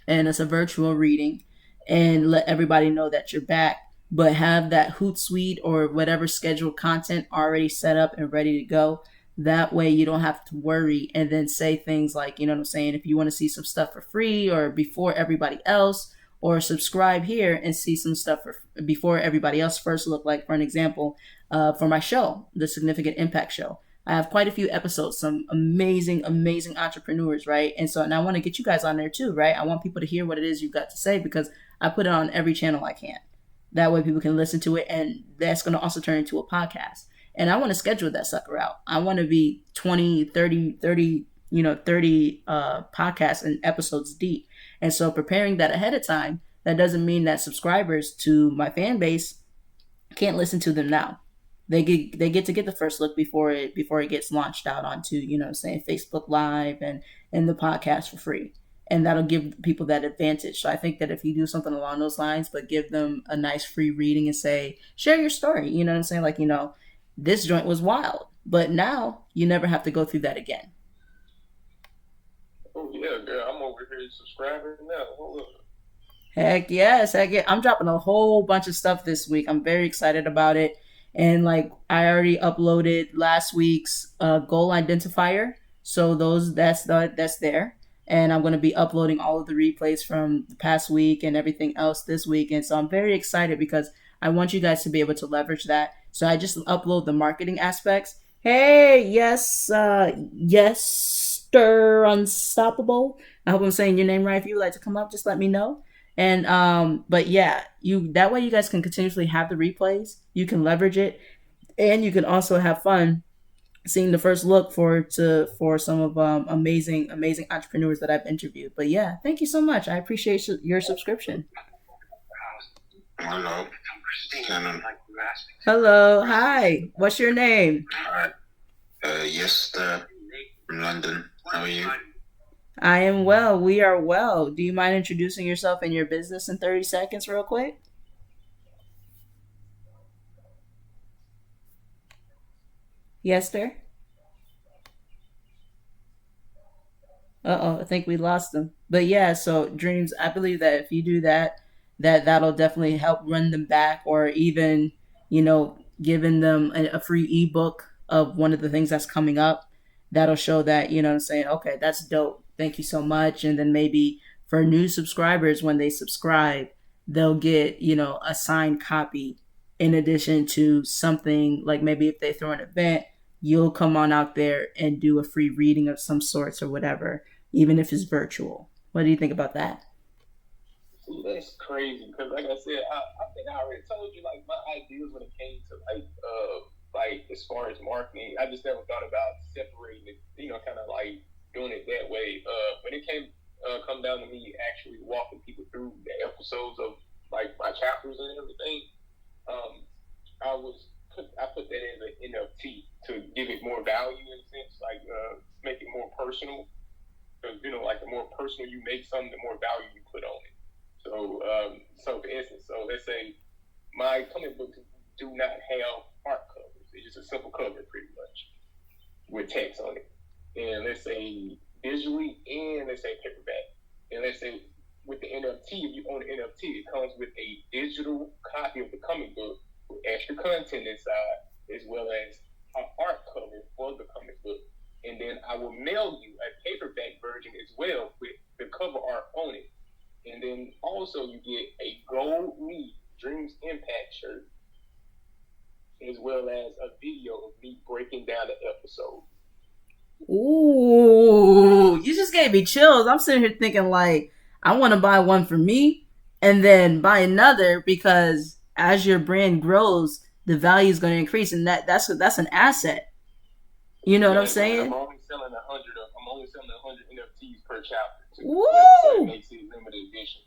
and it's a virtual reading, and let everybody know that you're back, but have that Hootsuite or whatever scheduled content already set up and ready to go. That way you don't have to worry and then say things like, you know what I'm saying, if you want to see some stuff for free or before everybody else, or subscribe here and see some stuff before everybody else first look. Like, for an example, for my show, the Significant Impact Show, I have quite a few episodes, some amazing, amazing entrepreneurs, right? And so, and I want to get you guys on there too, right? I want people to hear what it is you've got to say, because I put it on every channel I can. That way people can listen to it, and that's going to also turn into a podcast. And I want to schedule that sucker out. I want to be 20, 30 podcasts and episodes deep. And so preparing that ahead of time, that doesn't mean that subscribers to my fan base can't listen to them now. They get to get the first look before it gets launched out onto, you know what I'm saying, Facebook Live and the podcast for free. And that'll give people that advantage. So I think that if you do something along those lines, but give them a nice free reading and say, share your story, you know what I'm saying? Like, you know, this joint was wild, but now you never have to go through that again. Oh yeah, girl, I'm over here subscribing now. Hold on. Heck yes. I'm dropping a whole bunch of stuff this week. I'm very excited about it. And like, I already uploaded last week's goal identifier. So that's there. And I'm going to be uploading all of the replays from the past week and everything else this week. And so I'm very excited because I want you guys to be able to leverage that. So I just upload the marketing aspects. Hey, yes, Stir Unstoppable. I hope I'm saying your name right. If you would like to come up, just let me know. And but yeah, that way you guys can continuously have the replays. You can leverage it, and you can also have fun seeing the first look for some of amazing entrepreneurs that I've interviewed. But yeah, thank you so much. I appreciate your subscription. Hello. Hello. Hi. What's your name? Hi. Yes, from London. How are you? I am well. We are well. Do you mind introducing yourself and your business in 30 seconds real quick? Yes, sir. I think we lost them. But yeah, so Dreams, I believe that if you do that'll definitely help run them back, or even, you know, giving them a free ebook of one of the things that's coming up. That'll show that, you know what I'm saying, okay, that's dope. Thank you so much. And then maybe for new subscribers, when they subscribe, they'll get, you know, a signed copy in addition to something like, maybe if they throw an event, you'll come on out there and do a free reading of some sorts or whatever, even if it's virtual. What do you think about that? See, that's crazy, because like I said, I think I already told you, like, my ideas when it came to like as far as marketing, I just never thought about separating it, you know, kind of like doing it that way. When it come down to me actually walking people through the episodes of like my chapters and everything, I put that as an NFT to give it more value, in a sense, like make it more personal. Because, you know, like the more personal you make something, the more value you put on it. So for instance, let's say my comic books do not have art covers. It's just a simple cover, pretty much, with text on it. And let's say visually, and let's say paperback. And let's say with the NFT, if you own an NFT, it comes with a digital copy of the comic book with extra content inside, as well as an art cover for the comic book. And then I will mail you a paperback version as well with the cover art on it. And then also you get a Gold Me Dreams Impact shirt, as well as a video of me breaking down the episode. Ooh, you just gave me chills. I'm sitting here thinking, like, I want to buy one for me and then buy another, because as your brand grows, the value is going to increase, and that's an asset. You know what I'm saying? I'm only selling 100 NFTs per chapter. Woo! So it makes it limited edition.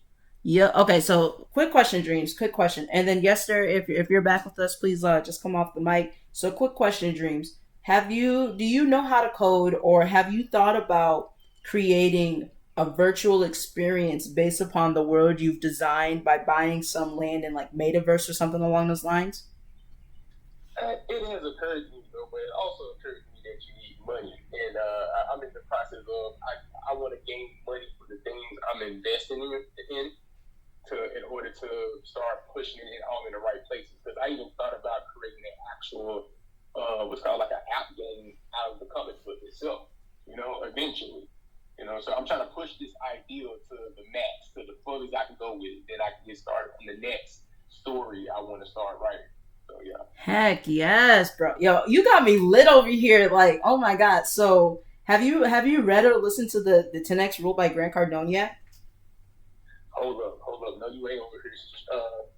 Yeah. Okay. So, quick question, Dreams. Quick question, and then Yester, if you're back with us, please just come off the mic. So, quick question, Dreams. Do you know how to code, or have you thought about creating a virtual experience based upon the world you've designed by buying some land in like Metaverse or something along those lines? It has occurred to me though, but it also occurred to me that you need money, and I'm in the process of I want to gain money for the things I'm investing in order to start pushing it all in the right places. Because I even thought about creating an actual what's called like an app game out of the comic book itself. Eventually. So I'm trying to push this idea to the max, to the fullest I can go with it, that I can get started on the next story I want to start writing. So yeah. Heck yes, bro. Yo, you got me lit over here. Like, oh my god. So, have you read or listened to the 10x Rule by Grant Cardone yet? Hold up. No, you ain't over here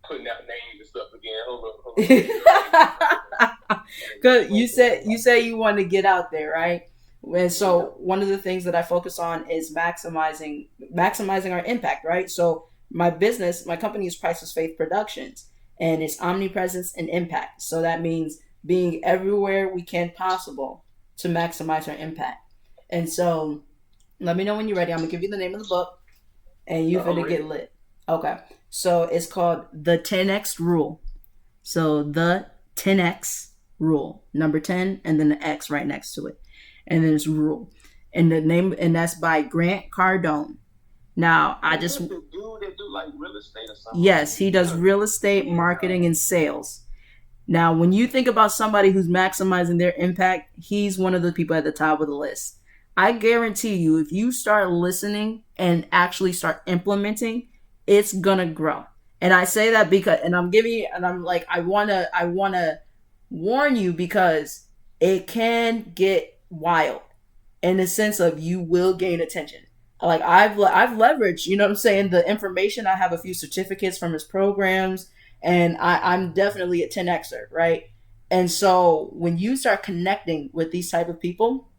putting out names and stuff again. Hold up. Good. You said you want to get out there, right? And so one of the things that I focus on is maximizing our impact, right? So my company is Priceless Faith Productions, and it's omnipresence and impact. So that means being everywhere we can possible to maximize our impact. And so let me know when you're ready. I'm gonna give you the name of the book, and you're gonna get lit. Okay. So it's called The 10X Rule. So the 10X Rule, number 10, and then the X right next to it. And then it's Rule. And that's by Grant Cardone. Now, I just... The dude that do like real estate or something? Yes, he does real estate, marketing, and sales. Now, when you think about somebody who's maximizing their impact, he's one of the people at the top of the list. I guarantee you, if you start listening and actually start implementing, it's gonna grow. And I say that because, and I'm giving you, and I'm like, I wanna warn you, because it can get wild in the sense of you will gain attention. Like I've leveraged, you know what I'm saying, the information. I have a few certificates from his programs, and I'm definitely a 10xer, right? And so when you start connecting with these type of people,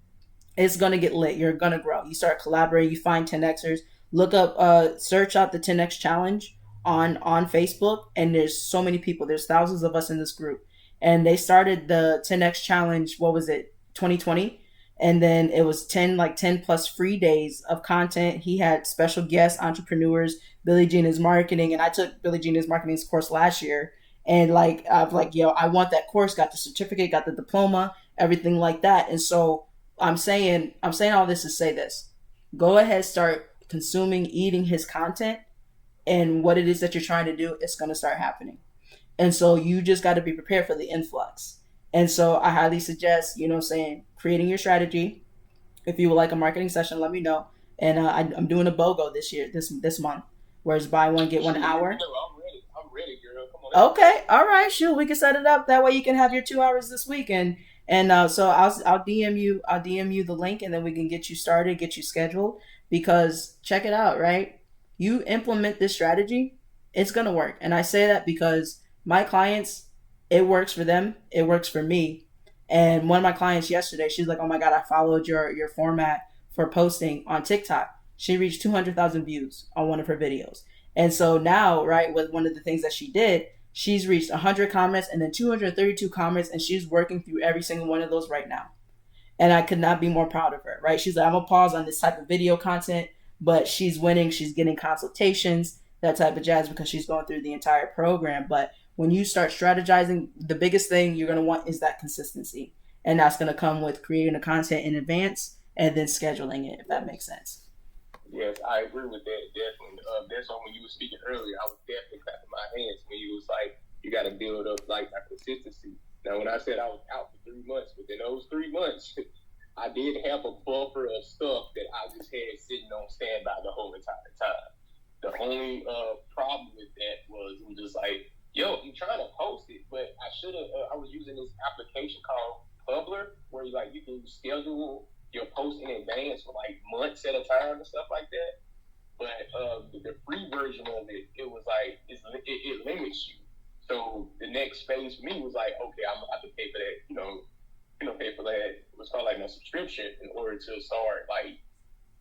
it's gonna get lit. You're gonna grow. You start collaborating. You find 10xers. Look up, search out the 10x challenge on Facebook, and there's so many people. There's thousands of us in this group, and they started the 10x challenge. What was it? 2020. And then it was 10 plus free days of content. He had special guests, entrepreneurs, Billie Jean is marketing. And I took Billie Jean is marketing's course last year. And I want that course, got the certificate, got the diploma, everything like that. And so I'm saying all this to say this. Go ahead, start consuming, eating his content, and what it is that you're trying to do, it's going to start happening. And so you just got to be prepared for the influx. And so I highly suggest, creating your strategy. If you would like a marketing session, let me know. And I'm doing a BOGO this month, where it's buy one, get 1 hour. I'm ready, girl. Come on. Okay. All right. Shoot, we can set it up. That way you can have your 2 hours this week. And so I'll DM you the link, and then we can get you started, get you scheduled, because check it out, right? You implement this strategy, it's going to work. And I say that because my clients, it works for them. It works for me. And one of my clients yesterday, she's like, oh my God, I followed your format for posting on TikTok. She reached 200,000 views on one of her videos. And so now, right, with one of the things that she did, she's reached 100 comments and then 232 comments, and she's working through every single one of those right now. And I could not be more proud of her, right? She's like, I'm going to pause on this type of video content, but she's winning. She's getting consultations, that type of jazz, because she's going through the entire program. But when you start strategizing, the biggest thing you're going to want is that consistency. And that's going to come with creating the content in advance and then scheduling it, if that makes sense. Yes, I agree with that, definitely. That's why when you were speaking earlier, I was definitely clapping my hands when you was like, you got to build up like that consistency. Now, when I said I was out for 3 months, within those 3 months, I did have a buffer of stuff that I just had sitting on standby the whole entire time. The only problem with that was just like, yo, I'm trying to post it, but I was using this application called Publer, where you can schedule your post in advance for like months at a time and stuff like that. But the free version of it, it was like, it limits you. So the next phase for me was like, okay, I'm gonna have to pay for that, pay for that, what's called like a subscription, in order to start like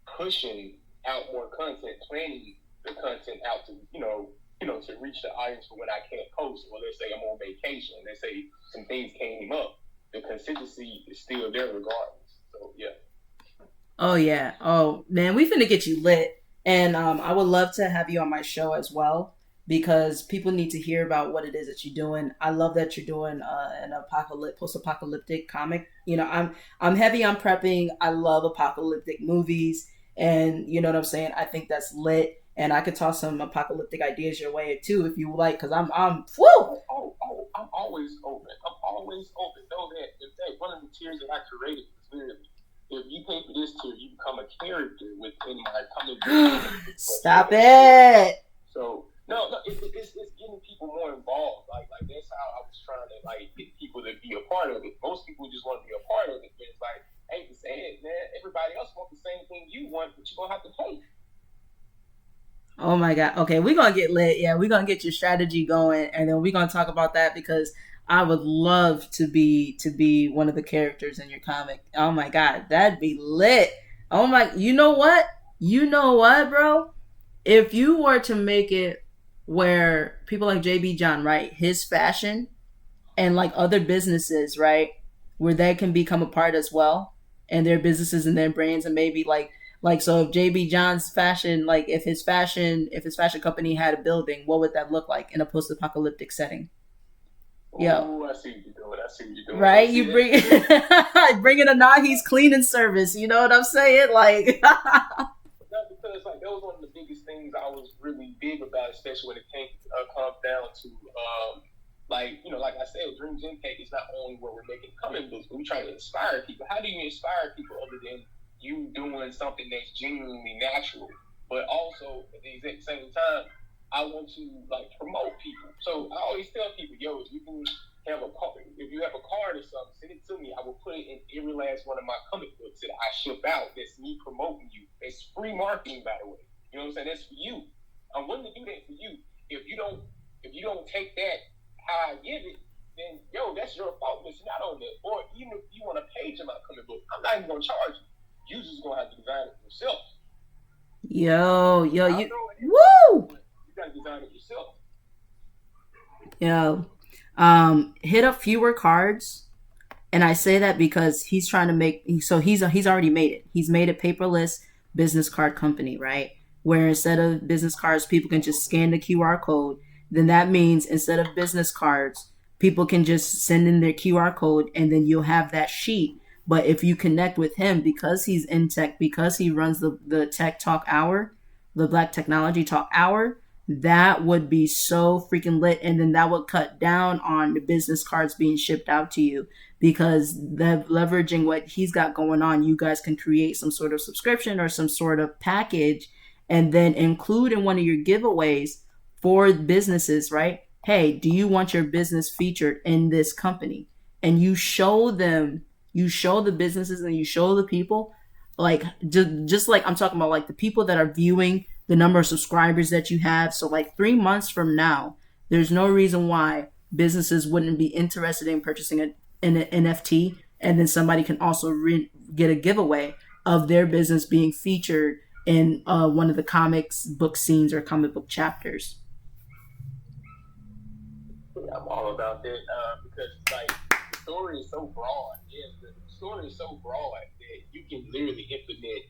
pushing out more content, planning the content out to to reach the audience for when I can't post, or let's say I'm on vacation, let's say some things came up, the consistency is still there regardless. So yeah. Oh yeah. Oh man, we finna get you lit. And I would love to have you on my show as well because people need to hear about what it is that you're doing. I love that you're doing an post-apocalyptic comic. You know, I'm heavy on prepping. I love apocalyptic movies, and you know what I'm saying. I think that's lit, and I could toss some apocalyptic ideas your way too if you like. Because I'm woo. I'm always open. I'm always open. Know that if one of the tiers that I created was literally, if you pay for this tier, you become a character within my comic book. Stop it. So no, it's getting people more involved. Like that's how I was trying to get people to be a part of it. Most people just want to be a part of it, but it's like, I hate to say it, man. Everybody else wants the same thing you want, but you're gonna have to pay. Oh my God. Okay, we're gonna get lit. Yeah, we're gonna get your strategy going, and then we're gonna talk about that because I would love to be one of the characters in your comic. Oh my God, that'd be lit. Oh my, you know what, bro? If you were to make it where people like JB John, right, his fashion and like other businesses, right, where they can become a part as well, and their businesses and their brands, and maybe like so if JB John's fashion, like if his fashion company had a building, what would that look like in a post-apocalyptic setting? Yeah. Oh, I see what you're doing. Right? You bring in a Nahi's cleaning service. You know what I'm saying? Like, no, because like that was one of the biggest things I was really big about, especially when it comes down to like I said, Dreams Impact is not only where we're making comic books, but we're trying to inspire people. How do you inspire people other than you doing something that's genuinely natural, but also at the exact same time, I want to promote people. So I always tell people, yo, if you can have a card, if you have a card or something, send it to me. I will put it in every last one of my comic books that I ship out. That's me promoting you. It's free marketing, by the way. You know what I'm saying? That's for you. I'm willing to do that for you. If you don't take that how I give it, then yo, that's your fault. It's not on there. Or even if you want a page in my comic book, I'm not even gonna charge you. You just gonna have to design it yourself. Yo, you woo! You gotta design it yourself. Yo, hit up Fewer Cards, and I say that because he's trying to make. So he's already made it. He's made a paperless business card company, right? Where instead of business cards, people can just scan the QR code. Then that means instead of business cards, people can just send in their QR code, and then you'll have that sheet. But if you connect with him, because he's in tech, because he runs the Tech Talk Hour, the Black Technology Talk Hour, that would be so freaking lit. And then that would cut down on the business cards being shipped out to you, because leveraging what he's got going on, you guys can create some sort of subscription or some sort of package and then include in one of your giveaways for businesses, right? Hey, do you want your business featured in this company? And you show them. You show the businesses and you show the people, like just like I'm talking about, like the people that are viewing, the number of subscribers that you have. So like 3 months from now, there's no reason why businesses wouldn't be interested in purchasing an NFT, and then somebody can also get a giveaway of their business being featured in one of the comics book scenes or comic book chapters. Yeah, I'm all about that because the story is so broad. Yeah, the story is so broad that you can literally implement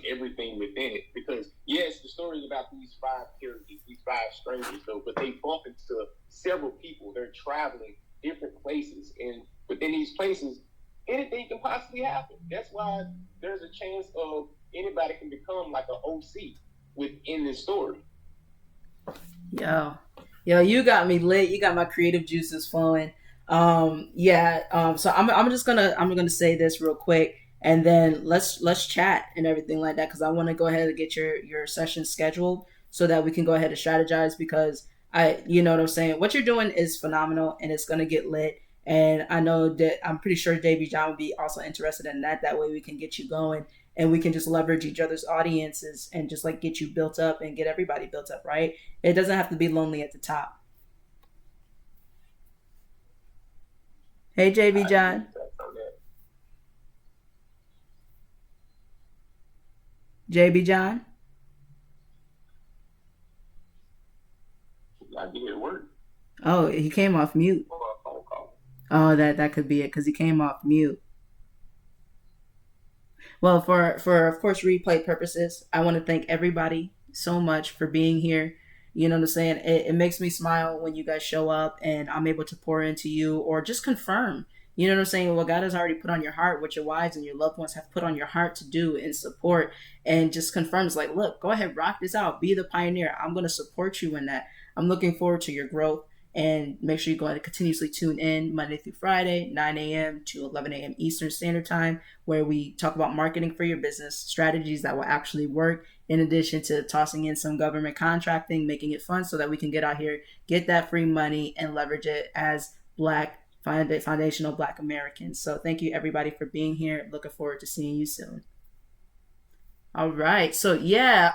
everything within it. Because yes, the story is about these 5 characters, these 5 strangers, though, but they bump into several people. They're traveling different places, and within these places, anything can possibly happen. That's why there's a chance of anybody can become like an OC within this story. Yo, you got me lit. You got my creative juices flowing. So I'm gonna say this real quick, and then let's chat and everything like that, because I want to go ahead and get your session scheduled so that we can go ahead and strategize, because you know what I'm saying, what you're doing is phenomenal and it's gonna get lit, and I know that I'm pretty sure JB John would be also interested in that. That way we can get you going and we can just leverage each other's audiences and just like get you built up and get everybody built up, right? It doesn't have to be lonely at the top. Hey, JB John. JB John. Oh, he came off mute. or a phone call. Oh, that could be it because he came off mute. Well, for of course replay purposes, I want to thank everybody so much for being here. You know what I'm saying? It makes me smile when you guys show up and I'm able to pour into you or just confirm. You know what I'm saying? What God has already put on your heart, what your wives and your loved ones have put on your heart to do and support, and just confirms like, look, go ahead, rock this out, be the pioneer. I'm going to support you in that. I'm looking forward to your growth. And make sure you go ahead and continuously tune in Monday through Friday, 9 a.m. to 11 a.m. Eastern Standard Time, where we talk about marketing for your business, strategies that will actually work, in addition to tossing in some government contracting, making it fun so that we can get out here, get that free money, and leverage it as Black, foundational Black Americans. So thank you, everybody, for being here. Looking forward to seeing you soon. All right. So, yeah,